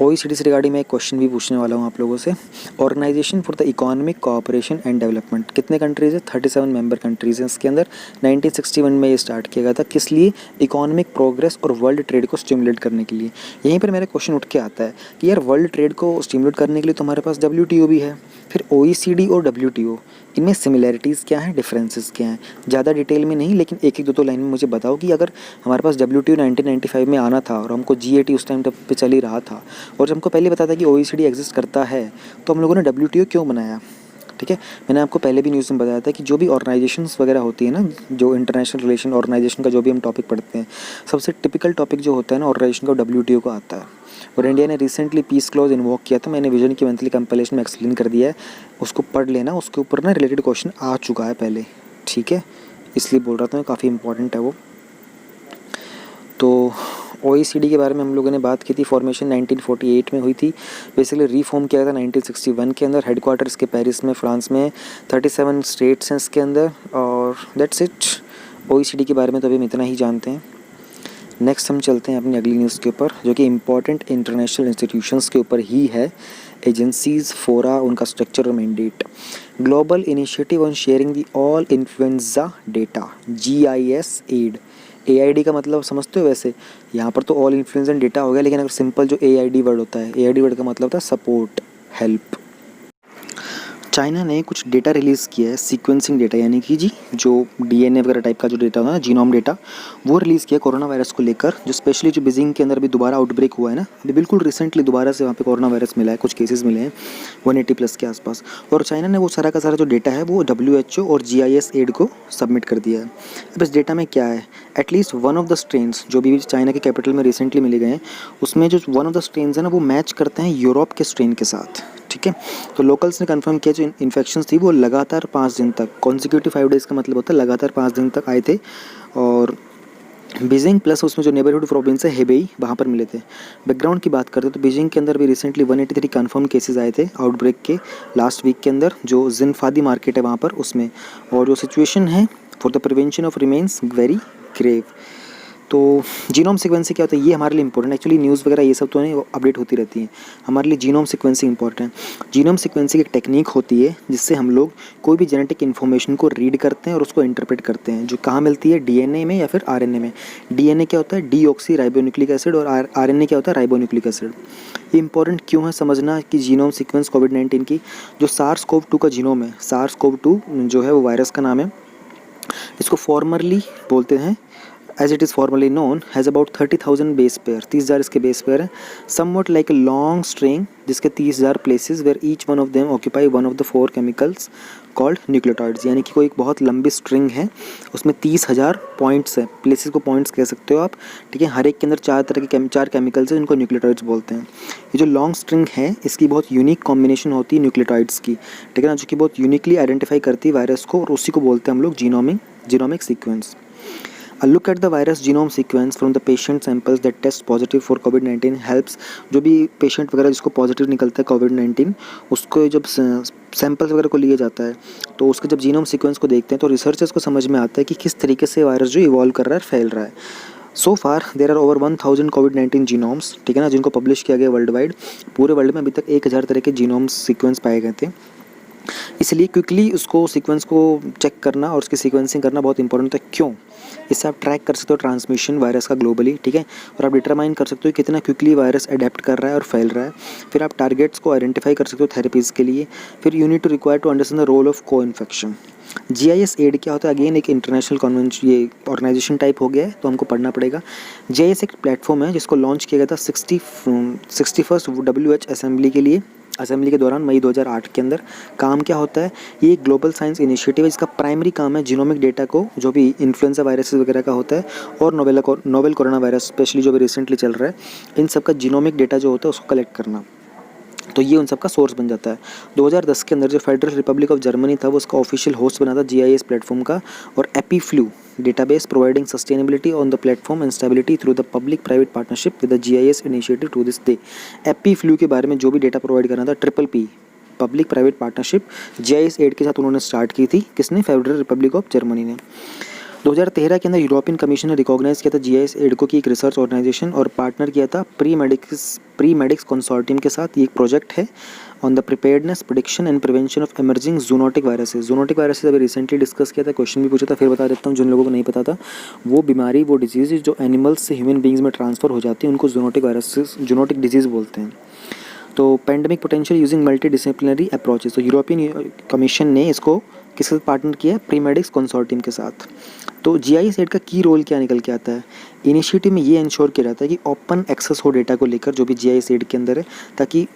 OECD से रिगार्डिंग मैं एक क्वेश्चन भी पूछने वाला हूँ आप लोगों से। Organisation for the economic cooperation and development, कितने कंट्रीज़ है? 37 मेंबर कंट्रीज़ हैं इसके अंदर। 1961 में ये स्टार्ट किया गया था, किस लिए? इकोनॉमिक प्रोग्रेस और वर्ल्ड ट्रेड को स्टिमुलेट करने के लिए। यहीं पर मेरा क्वेश्चन उठ के आता है कि यार वर्ल्ड ट्रेड को स्टिमुलेट करने के लिए तो हमारे पास WTO भी है, फिर OECD और WTO, इनमें सिमिलैरिटीज़ क्या हैं, डिफरेंसेस क्या हैं? ज़्यादा डिटेल में नहीं, लेकिन एक दो लाइन में मुझे बताओ कि अगर हमारे पास WTO 1995 में आना था और हमको G80 उस टाइम पे चल ही रहा था, और जब हमको पहले पता था कि OECD एग्जिस्ट करता है, तो हम लोगों ने WTO क्यों बनाया? ठीक है। मैंने आपको पहले भी न्यूज़ में बताया था कि जो भी ऑर्गेनाइजेशंस वगैरह होती है ना, जो इंटरनेशनल रिलेशन ऑर्गेनाइजेशन का जो भी हम टॉपिक पढ़ते हैं, सबसे टिपिकल टॉपिक जो होता है ना ऑर्गेनाइजेशन का, WTO का आता है। और इंडिया ने रिसेंटली पीस क्लॉज इन्वोक किया था। मैंने विजन की मंथली कंपाइलेशन में एक्सप्लेन कर दिया है, उसको पढ़ लेना, उसके ऊपर ना रिलेटेड क्वेश्चन आ चुका है पहले, ठीक है, इसलिए बोल रहा था मैं, काफ़ी इंपॉर्टेंट है वो। तो OECD के बारे में हम लोगों ने बात की थी। फॉर्मेशन 1948 में हुई थी, बेसिकली रीफॉर्म किया था 1961 के अंदर। हेडक्वार्टर इसके पेरिस में, फ्रांस में। 37 स्टेट्स हैं इसके अंदर, और दैट्स इट। OECD के बारे में तो अभी हम इतना ही जानते हैं। नेक्स्ट हम चलते हैं अपनी अगली न्यूज़ के ऊपर, जो कि इम्पॉर्टेंट इंटरनेशनल इंस्टीट्यूशंस के ऊपर ही है। एजेंसीज, फोरा, उनका स्ट्रक्चर और mandate. Global initiative on sharing the all influenza data, GIS aid. AID का मतलब समझते हो? वैसे यहाँ पर तो ऑल इन्फ्लुएंजा डेटा हो गया, लेकिन अगर सिंपल जो AID वर्ड होता है, AID वर्ड का मतलब होता है सपोर्ट, हेल्प। चाइना ने कुछ डेटा रिलीज़ किया है, सीक्वेंसिंग डेटा, यानी कि जी जो DNA वगैरह टाइप का जो डेटा होता है ना, जीनोम डेटा, वो रिलीज़ किया कोरोना वायरस को लेकर। जो स्पेशली जो बीजिंग के अंदर भी दोबारा आउटब्रेक हुआ है ना, अभी बिल्कुल रिसेंटली दोबारा से वहाँ पे कोरोना वायरस मिला है, कुछ केसेस मिले हैं 180+ के आसपास। और चाइना ने वो सारा का सारा जो डेटा है वो WHO और GIS एड को सबमिट कर दिया है। अब इस डेटा में क्या है, at least one of the strains जो भी चाइना के कैपिटल में रिसेंटली मिले गए हैं, उसमें जो वन ऑफ द स्ट्रेन्स है ना, वो मैच करते हैं यूरोप के स्ट्रेन के साथ, ठीक है। तो लोकल्स ने कंफर्म किया जो इन्फेक्शंस थी वो लगातार 5 दिन तक, कॉन्सिक्यूटिव 5 डेज़ का मतलब होता है लगातार 5 दिन तक आए थे। और बीजिंग प्लस उसमें जो नेबरहुड प्रोविंस है हेबेई, वहाँ पर मिले थे। बैकग्राउंड की बात करते हैं तो बीजिंग के अंदर भी रिसेंटली 183 कंफर्म केसेस आए थे आउटब्रेक के लास्ट वीक के अंदर, जो जिनफादी मार्केट है वहाँ पर, उसमें। और जो सिचुएशन है for the prevention of remains very grave. तो जीनोम सीक्वेंसिंग क्या होता है, ये हमारे लिए इंपॉर्टेंट है। एक्चुअली न्यूज़ वगैरह ये सब तो नहीं अपडेट होती रहती हैं, हमारे लिए जीनोम सीक्वेंसिंग इंपॉर्टेंट है। जीनोम सीक्वेंसिंग एक टेक्निक होती है जिससे हम लोग कोई भी जेनेटिक इन्फॉर्मेशन को रीड करते हैं और उसको इंटरप्रेट करते हैं, जो कहाँ मिलती है, DNA में या फिर RNA में। DNA क्या होता है, डीऑक्सी राइबोन्यूक्लिक एसिड, और RNA क्या होता है, राइबोन्यूक्लिक एसिड। ये इंपॉर्टेंट क्यों है समझना कि जीनोम सीक्वेंस कोविड-19 की, जो SARS-CoV-2 का जीनोम है, SARS-CoV-2 जो है वो वायरस का नाम है, इसको फॉर्मरली बोलते हैं, as it is formally known, has about 30,000 base pair, 30,000 इसके बेस पेयर हैं, somewhat like a long string जिसके 30,000 places where each one of them occupy one of the 4 chemicals called nucleotides, यानी कि कोई एक बहुत लंबी स्ट्रिंग है, उसमें 30,000 पॉइंट्स हैं, प्लेसेस को पॉइंट्स कह सकते हो आप, ठीक है। हर एक के अंदर 4 तरह के 4 केमिकल्स हैं जिनको न्यूक्लियोटाइड्स बोलते हैं। ये जो लॉन्ग स्ट्रिंग है इसकी बहुत यूनिक कॉम्बिनेशन होती है न्यूक्लियोटाइड्स की, ठीक है ना, जो कि बहुत यूनिकली आइडेंटिफाई करती है वायरस को, और उसी को बोलते हैं हम लोग genomic sequence. A look at the virus genome sequence from the patient samples that test positive for COVID-19 helps। जो भी पेशेंट वगैरह जिसको पॉजिटिव निकलता है COVID-19, उसको जब सैंपल्स वगैरह को लिया जाता है तो उसके जब जीनोम सीक्वेंस को देखते हैं तो रिसर्चर्स को समझ में आता है कि किस तरीके से वायरस जो इवॉल्व कर रहा है, फैल रहा है। So far there are over 1000 COVID-19 जीनोम्स, ठीक है ना, जिनको पब्लिश किया गया वर्ल्ड वाइड। पूरे वर्ल्ड में अभी तक 1000 तरह के जीनोम्स सीक्वेंस पाए गए थे। इसलिए क्विकली उसको सीक्वेंस को चेक करना और उसकी सीक्वेंसिंग करना बहुत इंपॉर्टेंट है। क्यों? इससे आप ट्रैक कर सकते हो ट्रांसमिशन वायरस का ग्लोबली, ठीक है, और आप डिटरमाइन कर सकते हो कितना क्विकली वायरस अडेप्ट कर रहा है और फैल रहा है। फिर आप टारगेट्स को आइडेंटिफाई कर सकते हो थेरेपीज़ के लिए। फिर you need to require to understand the role of co infection. GIS aid क्या होता है, अगेन एक इंटरनेशनल कन्वेंशन, ये ऑर्गेनाइजेशन टाइप हो गया है तो हमको पढ़ना पड़ेगा। GIS एक प्लेटफॉर्म है जिसको लॉन्च किया गया था 61st WH असेंबली के लिए, असेंबली के दौरान मई 2008 के अंदर। काम क्या होता है, ये एक ग्लोबल साइंस इनिशिएटिव है जिसका प्राइमरी काम है जीनोमिक डेटा को, जो भी इन्फ्लुएंजा वायरसेस वगैरह का होता है और नोवेल कोरोना वायरस स्पेशली जो भी रिसेंटली चल रहा है, इन सब का जीनोमिक डेटा जो होता है उसको कलेक्ट करना। तो ये उन सब का सोर्स बन जाता है। 2010 के अंदर जो फेडरल रिपब्लिक ऑफ जर्मनी था वो उसका ऑफिशियल होस्ट बना था GIS प्लेटफॉर्म का, और EpiFlu database providing sustainability on the platform and stability through the public private partnership with the GIS initiative to this day. EpiFlu के बारे में जो भी डेटा प्रोवाइड करना था, PPP public private partnership GIS aid के साथ उन्होंने स्टार्ट की थी। किसने? फेडरल रिपब्लिक ऑफ जर्मनी ने। 2013 के अंदर यूरोपियन कमीशन ने रिकॉग्नाइज किया था GIS एड को की एक रिसर्च ऑर्गेनाइजेशन, और पार्टनर किया था प्री-मेडिक्स कंसोर्टियम के साथ। ये एक प्रोजेक्ट है on the preparedness, prediction and prevention of emerging zoonotic viruses. Zoonotic viruses अभी रिसेंटली डिस्कस किया था, क्वेश्चन भी पूछा था, फिर बता देता हूँ जिन लोगों को नहीं पता था। वो बीमारी, वो डिजीज़ जो एनिमल्स से ह्यूमन बींग्स में ट्रांसफ़र हो जाती है उनको जूनोटिक डिजीज़ बोलते हैं। तो pandemic potential using multi disciplinary approaches, तो यूरोपियन कमीशन ने इसको किसके साथ पार्टनर किया है? प्रीमेडिक्स कंसोर्टियम के साथ। तो GIS एड का की रोल क्या निकल के आता है? इनिशिएटिव में ये इंश्योर किया जाता है कि ओपन एक्सेस हो डेटा को लेकर जो भी GIS एड के अंदर है, ताकि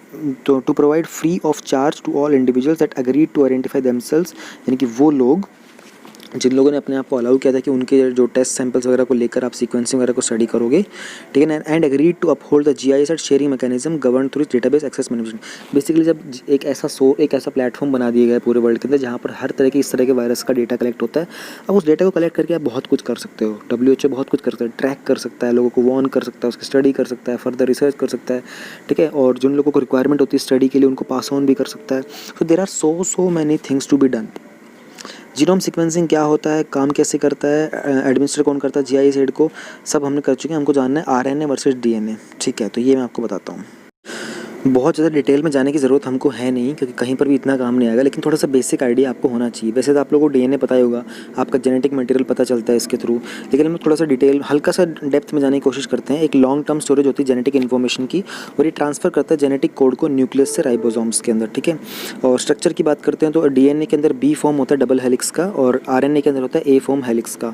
to provide free of charge to all individuals that agreed to identify themselves, यानी कि वो लोग जिन लोगों ने अपने आप को अलाउ किया था कि उनके जो टेस्ट सैंपल्स वगैरह को लेकर आप सीक्वेंसिंग वगैरह को स्टडी करोगे, ठीक है, and agreed to uphold the GIS aid sharing mechanism govern through database access management. Basically जब एक ऐसा प्लेटफॉर्म बना दिया गया है पूरे वर्ल्ड के अंदर जहाँ पर हर तरह के इस तरह के वायरस का डेटा कलेक्ट होता है, अब उस डेटा को कलेक्ट करके आप बहुत कुछ कर सकते हो। WHO बहुत कुछ कर सकता है, ट्रैक कर सकता है, लोगों को वार्न कर सकता है, उसकी स्टडी कर सकता है, फर्दर रिसर्च कर सकता है, ठीक है, और जिन लोगों को रिक्वायरमेंट होती है स्टडी के लिए उनको पास ऑन भी कर सकता है। So there are so many things to be done. Genome sequencing क्या होता है, काम कैसे करता है, एडमिनिस्टर कौन करता है GIS एड को, सब हमने कर चुके हैं। हमको जानना है RNA वर्सेस DNA, ठीक है, तो ये मैं आपको बताता हूँ। बहुत ज़्यादा डिटेल में जाने की ज़रूरत हमको है नहीं, क्योंकि कहीं पर भी इतना काम नहीं आएगा, लेकिन थोड़ा सा बेसिक आइडिया आपको होना चाहिए। वैसे तो आप लोगों को DNA पता ही होगा, आपका जेनेटिक मटेरियल पता चलता है इसके थ्रू, लेकिन हम थोड़ा सा डिटेल हल्का सा डेप्थ में जाने की कोशिश करते हैं। एक लॉन्ग टर्म स्टोरेज होती है जेनेटिक इन्फॉर्मेशन की, और ये ट्रांसफ़र करता है जेनेटिक कोड को न्यूक्लियस से राइबोसोम्स के अंदर, ठीक है। और स्ट्रक्चर की बात करते हैं तो DNA के अंदर B फॉर्म होता है डबल हेलिक्स का, और RNA के अंदर होता है A फॉर्म हेलिक्स का।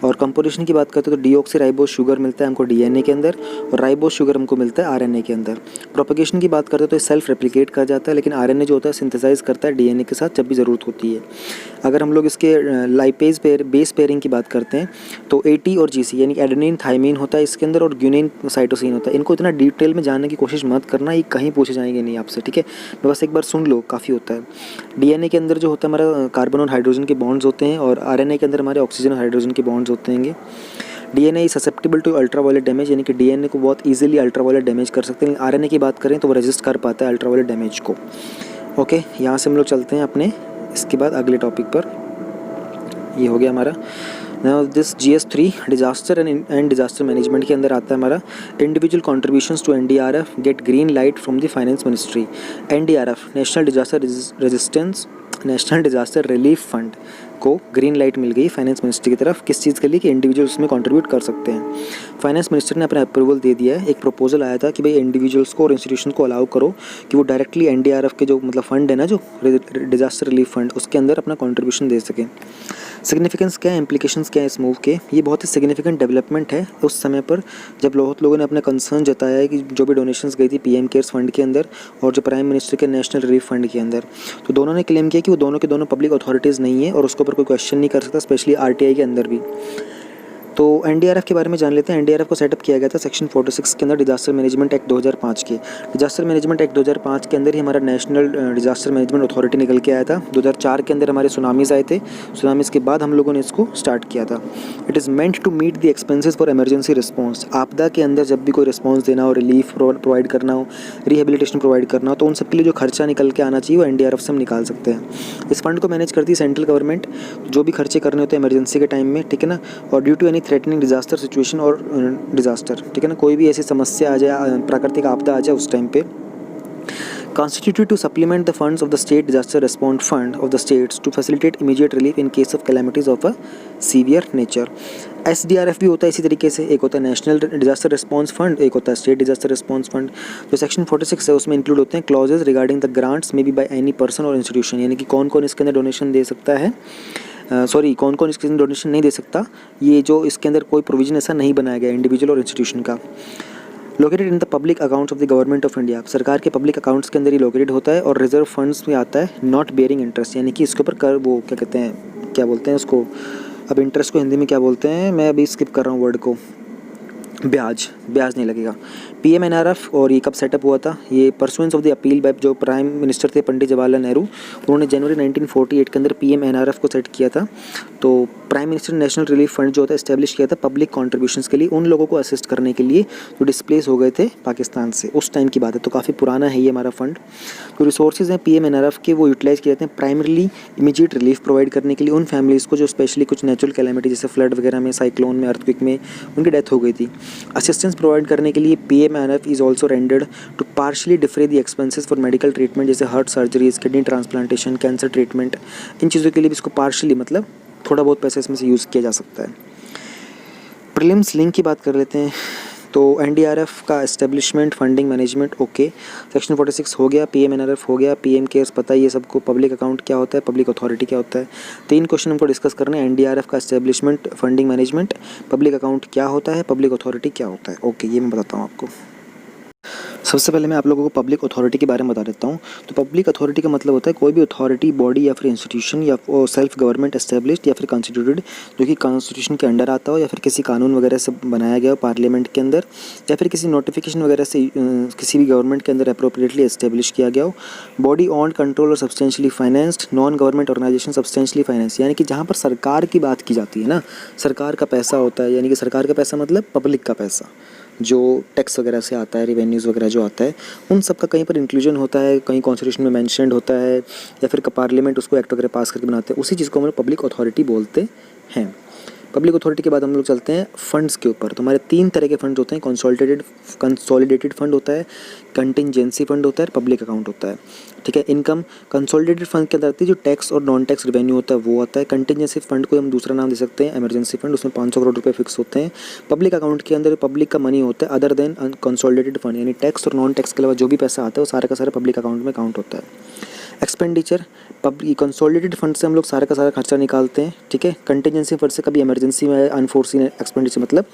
और कंपोजिशन की बात करते हैं तो डीऑक्सी राइबोस शुगर मिलता है हमको DNA के अंदर, और राइबोस शुगर हमको मिलता है RNA के अंदर। प्रोपगेशन की बात करते हैं तो सेल्फ रेप्लिकेट कर जाता है, लेकिन RNA जो होता है सिंथेसाइज करता है DNA के साथ जब भी ज़रूरत होती है। अगर हम लोग इसके लाइपेज बेस पेयरिंग की बात करते हैं तो AT और GC यानी एडेनिन थाइमिन होता है इसके अंदर, और ग्यूनिन साइटोसिन होता है। इनको इतना डिटेल में जानने की कोशिश मत करना, ये कहीं पूछे जाएंगे नहीं आपसे, ठीक है, बस एक बार सुन लो, काफ़ी होता है। DNA के अंदर जो होता है हमारा कार्बन और हाइड्रोजन के बॉन्ड्स होते हैं, और RNA के अंदर हमारे ऑक्सीजन और हाइड्रोजन के बॉन्ड्स होते हैं। DNA susceptible to ultraviolet damage, यानी कि DNA को बहुत इजीली अल्ट्रावायलेट डैमेज कर सकते हैं, लेकिन RNA की बात करें तो वो रेजिस्ट कर पाता है अल्ट्रावायलेट डैमेज को। ओके, यहाँ से हम लोग चलते हैं अपने इसके बाद अगले टॉपिक पर। ये हो गया हमारा। Now this GS3 disaster and disaster management के अंदर आता है हमारा individual contributions to NDRF get green light from the finance ministry. NDRF national disaster relief fund को ग्रीन लाइट मिल गई फाइनेंस मिनिस्ट्री की तरफ, किस चीज़ के लिए कि इंडिविजुअल्स में कंट्रीब्यूट कर सकते हैं। फाइनेंस मिनिस्टर ने अपना अप्रूवल दे दिया है। एक प्रपोजल आया था कि भाई इंडिविजुअल्स को और इंस्टीट्यूशन को अलाउ करो कि वो डायरेक्टली NDRF के जो मतलब फंड है ना, जो डिजास्टर रिलीफ फंड, उसके अंदर अपना कंट्रीब्यूशन दे सकें। सिग्निफिकेंस क्या है, इम्प्लीकेशंस क्या है इस मूव के? ये बहुत ही सिग्निफिकेंट डेवलपमेंट है उस समय पर जब बहुत लोगों ने अपना कंसर्न जताया है कि जो भी डोनेशंस गई थी PM केयर्स फंड के अंदर और जो प्राइम मिनिस्टर के नेशनल रिलीफ फंड के अंदर, तो दोनों ने क्लेम किया कि वो दोनों के दोनों पब्लिक अथॉरिटीज़ नहीं है और उसके ऊपर कोई क्वेश्चन नहीं कर सकता, स्पेशली RTI के अंदर भी। तो NDRF के बारे में जान लेते हैं। NDRF को सेटअप किया गया था सेक्शन 46 के अंदर डिजास्टर मैनेजमेंट एक्ट 2005 के। डिजास्टर मैनेजमेंट एक्ट 2005 के अंदर ही हमारा नेशनल डिजास्टर मैनेजमेंट अथॉरिटी निकल के आया था। 2004 के अंदर हमारे सुनामीज़ आए थे, सुनामीज़ के बाद हम लोगों ने इसको स्टार्ट किया था। It is meant to meet the expenses for emergency response. आपदा के अंदर जब भी कोई रिस्पॉन्स देना हो, रिलीफ प्रोवाइड करना हो, रिहेबिलिटेशन प्रोवाइड करना हो, तो उन सब के लिए जो खर्चा निकल के आना चाहिए वो NDRF से हम निकाल सकते हैं। इस फंड को मैनेज करती है सेंट्रल गवर्नमेंट, जो भी खर्चे करने होते हैं इमरजेंसी के टाइम में, ठीक है ना, और due to any threatening disaster situation और डिजास्टर, ठीक है ना, कोई भी ऐसी समस्या आ जाए, प्राकृतिक आपदा आ जाए उस टाइम पे, constituted to supplement the funds of the state disaster response fund of the states to facilitate immediate relief in case of calamities of a severe nature। SDRF भी होता है इसी तरीके से, एक होता है नेशनल डिजास्टर रिस्पॉन्स फंड, एक होता है स्टेट डिजास्टर रिस्पॉन्स फंड। जो सेक्शन 46 है उसमें इंक्लूड होते हैं clauses regarding the grants may be by any person और इंस्टीट्यूशन, यानी कि कौन कौन इसके अंदर डोनेशन दे सकता है, कौन कौन इसके अंदर डोनेशन नहीं दे सकता। ये जो इसके अंदर कोई प्रोविजन ऐसा नहीं बनाया गया इंडिविजुअल और इंस्टीट्यूशन का। Located in the public accounts of the government of India, सरकार के पब्लिक अकाउंट्स के अंदर ही लोकेटेड होता है। और रिजर्व फंड्स में आता है नॉट बेयरिंग इंटरेस्ट, यानी कि इसके ऊपर कर वो क्या कहते हैं, क्या बोलते हैं उसको, अब इंटरेस्ट को हिंदी में क्या बोलते हैं, मैं अभी स्किप कर रहा हूँ वर्ड को, ब्याज नहीं लगेगा। PMNRF और ये कब सेटअप हुआ था, ये pursuance of the appeal bye जो प्राइम मिनिस्टर थे पंडित जवाहरलाल नेहरू, उन्होंने जनवरी 1948 के अंदर PMNRF को सेट किया था। तो prime minister national relief fund जो होता है इस्टेब्लिश किया था पब्लिक कॉन्ट्रीब्यूशंस के लिए, उन लोगों को असिस्ट करने के लिए जो डिस्प्लेस हो गए थे पाकिस्तान से, उस टाइम की बात है, तो काफ़ी पुराना है ये हमारा फंड। जो रिसोर्सेज हैं PMNRF के वो यूटिलाइज किए जाते हैं प्राइमरीली इमीडिएट रिलीफ प्रोवाइड करने के लिए उन फैमिलीज़ को जो स्पेशली कुछ नेचुरल कैलेमिटी जैसे फ्लड वगैरह में, साइक्लोन में, अर्थक्वेक में उनकी डेथ हो गई थी। असिस्टेंस प्रोवाइड करने के लिए PMNRF is also rendered to partially defray the expenses for medical treatment, जैसे heart surgeries, kidney transplantation, cancer treatment, इन चीज़ों के लिए भी इसको पार्शली मतलब थोड़ा बहुत पैसा इसमें से यूज़ किया जा सकता है। प्रीलिम्स लिंक की बात कर लेते हैं। तो एनडीआरएफ का establishment, funding, management, okay. Section 46 हो गया, पीएमएनआरएफ हो गया, पीएम केयर्स पता ही है सबको, पब्लिक अकाउंट क्या होता है, पब्लिक अथॉरिटी क्या होता है। 3 क्वेश्चन हमको डिस्कस करने हैं, एनडीआरएफ का establishment, funding, management, public account क्या होता है, पब्लिक अथॉरिटी क्या होता है। ओके, ये मैं बताता हूँ आपको। सबसे पहले मैं आप लोगों को पब्लिक अथॉरिटी के बारे में बता देता हूँ। तो पब्लिक अथॉरिटी का मतलब होता है कोई भी अथॉरिटी, बॉडी या फिर इंस्टीट्यूशन या सेल्फ गवर्नमेंट एस्टेब्लिश्ड या फिर कॉन्स्टिट्यूटेड जो कि कॉन्स्टिट्यूशन के अंडर आता हो या फिर किसी कानून वगैरह से बनाया गया हो पार्लियामेंट के अंदर या फिर किसी नोटिफिकेशन वगैरह से किसी भी गवर्नमेंट के अंदर अप्रोप्रिएटली एस्टेब्लिश किया गया हो। बॉडी ऑन कंट्रोल और substantially financed, non government organisation substantially finance, यानी कि जहाँ पर सरकार की बात की जाती है ना, सरकार का पैसा होता है, यानी कि सरकार का पैसा मतलब पब्लिक का पैसा जो टैक्स वगैरह से आता है, रिवेन्यूज़ वगैरह जो आता है, उन सब का कहीं पर इंक्लूजन होता है, कहीं कॉन्स्टिट्यूशन में मेंशन्ड होता है या फिर पार्लियामेंट उसको एक्ट वगैरह पास करके बनाते हैं, उसी चीज़ को हम लोग पब्लिक अथॉरिटी बोलते हैं। पब्लिक अथॉरिटी के बाद हम लोग चलते हैं फंड्स के ऊपर। तो हमारे 3 तरह के फंड्स होते हैं, कंसोलिडेटेड फंड होता है, कंटिंजेंसी फंड होता है, पब्लिक अकाउंट होता है। ठीक है। इनकम कंसोलिडेटेड फंड के अंदर आती है जो टैक्स और नॉन टैक्स रेवेन्यू होता है वो आता है। कंटिंजेंसी फंड को हम दूसरा नाम दे सकते हैं इमरजेंसी फंड, उसमें 500 करोड़ रुपए फिक्स होते हैं। पब्लिक अकाउंट के अंदर पब्लिक का मनी होता है अदर देन कंसोलिडेटेड फंड, यानी टैक्स और नॉन टैक्स के अलावा जो भी पैसा आता है वो सारा का सारा पब्लिक अकाउंट में काउंट होता है। एक्सपेंडिचर, पब्लिक कंसोलिडेटेड फंड से हम लोग सारा का सारा खर्चा निकालते हैं। ठीक है। कंटिजेंसी फंड से कभी इमरजेंसी में अनफोर्सीन एक्सपेंडिचर मतलब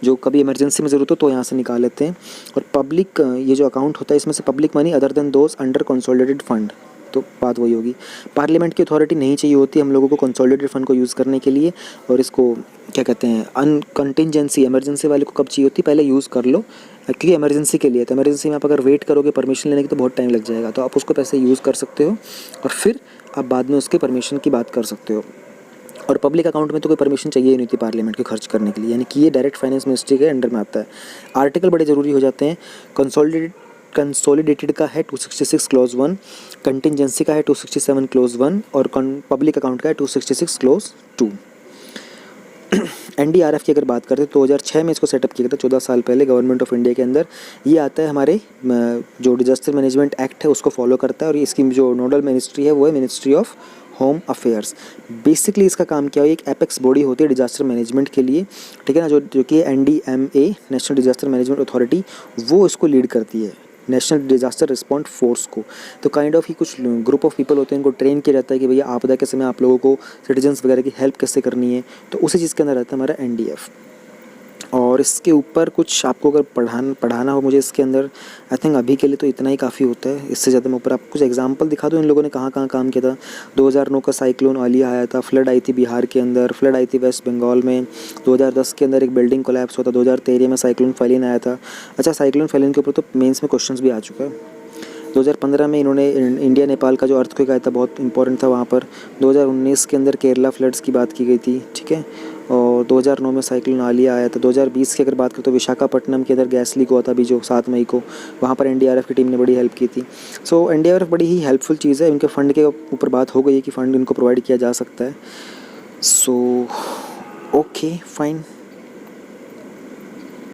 जो कभी इमरजेंसी में ज़रूरत हो तो यहाँ से निकाल लेते हैं। और पब्लिक ये जो अकाउंट होता है इसमें से public money other than those under consolidated fund, तो बात वही होगी। पार्लियामेंट की अथॉरिटी नहीं चाहिए होती हम लोगों को कंसोलिडेटेड फंड को यूज़ करने के लिए, और इसको क्या कहते हैं कंटिजेंसी, इमरजेंसी वाले को कब चाहिए होती, पहले यूज़ कर लो क्योंकि इमरजेंसी के लिए। तो इमरजेंसी में आप अगर वेट करोगे परमिशन लेने की तो बहुत टाइम लग जाएगा, तो आप उसको पैसे यूज़ कर सकते हो और फिर आप बाद में उसके परमिशन की बात कर सकते हो। और पब्लिक अकाउंट में तो कोई परमिशन चाहिए ही नहीं थी पार्लियामेंट के खर्च करने के लिए, यानी कि ये डायरेक्ट फाइनेंस मिनिस्ट्री के अंडर में आता है। आर्टिकल बड़े ज़रूरी हो जाते हैं। कंसोलिडेटेड का है 266 क्लॉज 1, कंटिजेंसी का है 267 क्लॉज 1 और पब्लिक अकाउंट का है 266 क्लॉज 2। एनडीआरएफ की अगर बात करते तो 2006 में इसको सेटअप किया गया था, 14 साल पहले गवर्नमेंट ऑफ इंडिया के अंदर। ये आता है हमारे जो डिजास्टर मैनेजमेंट एक्ट है उसको फॉलो करता है, और इसकी जो नोडल मिनिस्ट्री है वो है ministry of home affairs. Basically इसका काम क्या है, एक एपेक्स बॉडी होती है डिजास्टर मैनेजमेंट के लिए। ठीक है ना, जो कि NDMA, national disaster management authority, वो इसको लीड करती है, नेशनल डिजास्टर रिस्पॉन्स फोर्स को। तो काइंड ऑफ ही कुछ ग्रुप ऑफ पीपल होते हैं, इनको ट्रेन किया जाता है कि भैया आपदा के समय आप लोगों को सिटीजन्स वगैरह की हेल्प कैसे करनी है, तो उसी चीज़ के अंदर रहता है हमारा एनडीएफ। और इसके ऊपर कुछ आपको अगर पढ़ाना हो मुझे इसके अंदर, आई थिंक अभी के लिए तो इतना ही काफ़ी होता है। इससे ज़्यादा मैं ऊपर आपको कुछ एग्जांपल दिखा दूँ इन लोगों ने कहाँ कहाँ काम किया था। 2009 का साइक्लोन आलिया आया था, फ्लड आई थी बिहार के अंदर, फ्लड आई थी वेस्ट बंगाल में। 2010 के अंदर एक बिल्डिंग कोलैप्स हुआ था। 2013 में साइक्लोन फैलिन आया था। अच्छा, साइक्लोन फैलिन के ऊपर तो मेंस में क्वेश्चंस भी आ चुका है। 2015 में इन्होंने इंडिया नेपाल का जो अर्थक्वेक आया था बहुत इंपॉर्टेंट था वहाँ पर। 2019 के अंदर केरला फ्लड्स की बात की गई थी। ठीक है। और 2009 में साइक्लोन आलिया आया था। 2020 की अगर बात करें तो विशाखापट्टनम के अंदर गैस लीक हुआ था अभी जो 7 मई को, वहाँ पर एनडीआरएफ की टीम ने बड़ी हेल्प की थी। सो एनडीआरएफ बड़ी ही हेल्पफुल चीज़ है। इनके फ़ंड के ऊपर बात हो गई है कि फ़ंड इनको प्रोवाइड किया जा सकता है। So okay fine.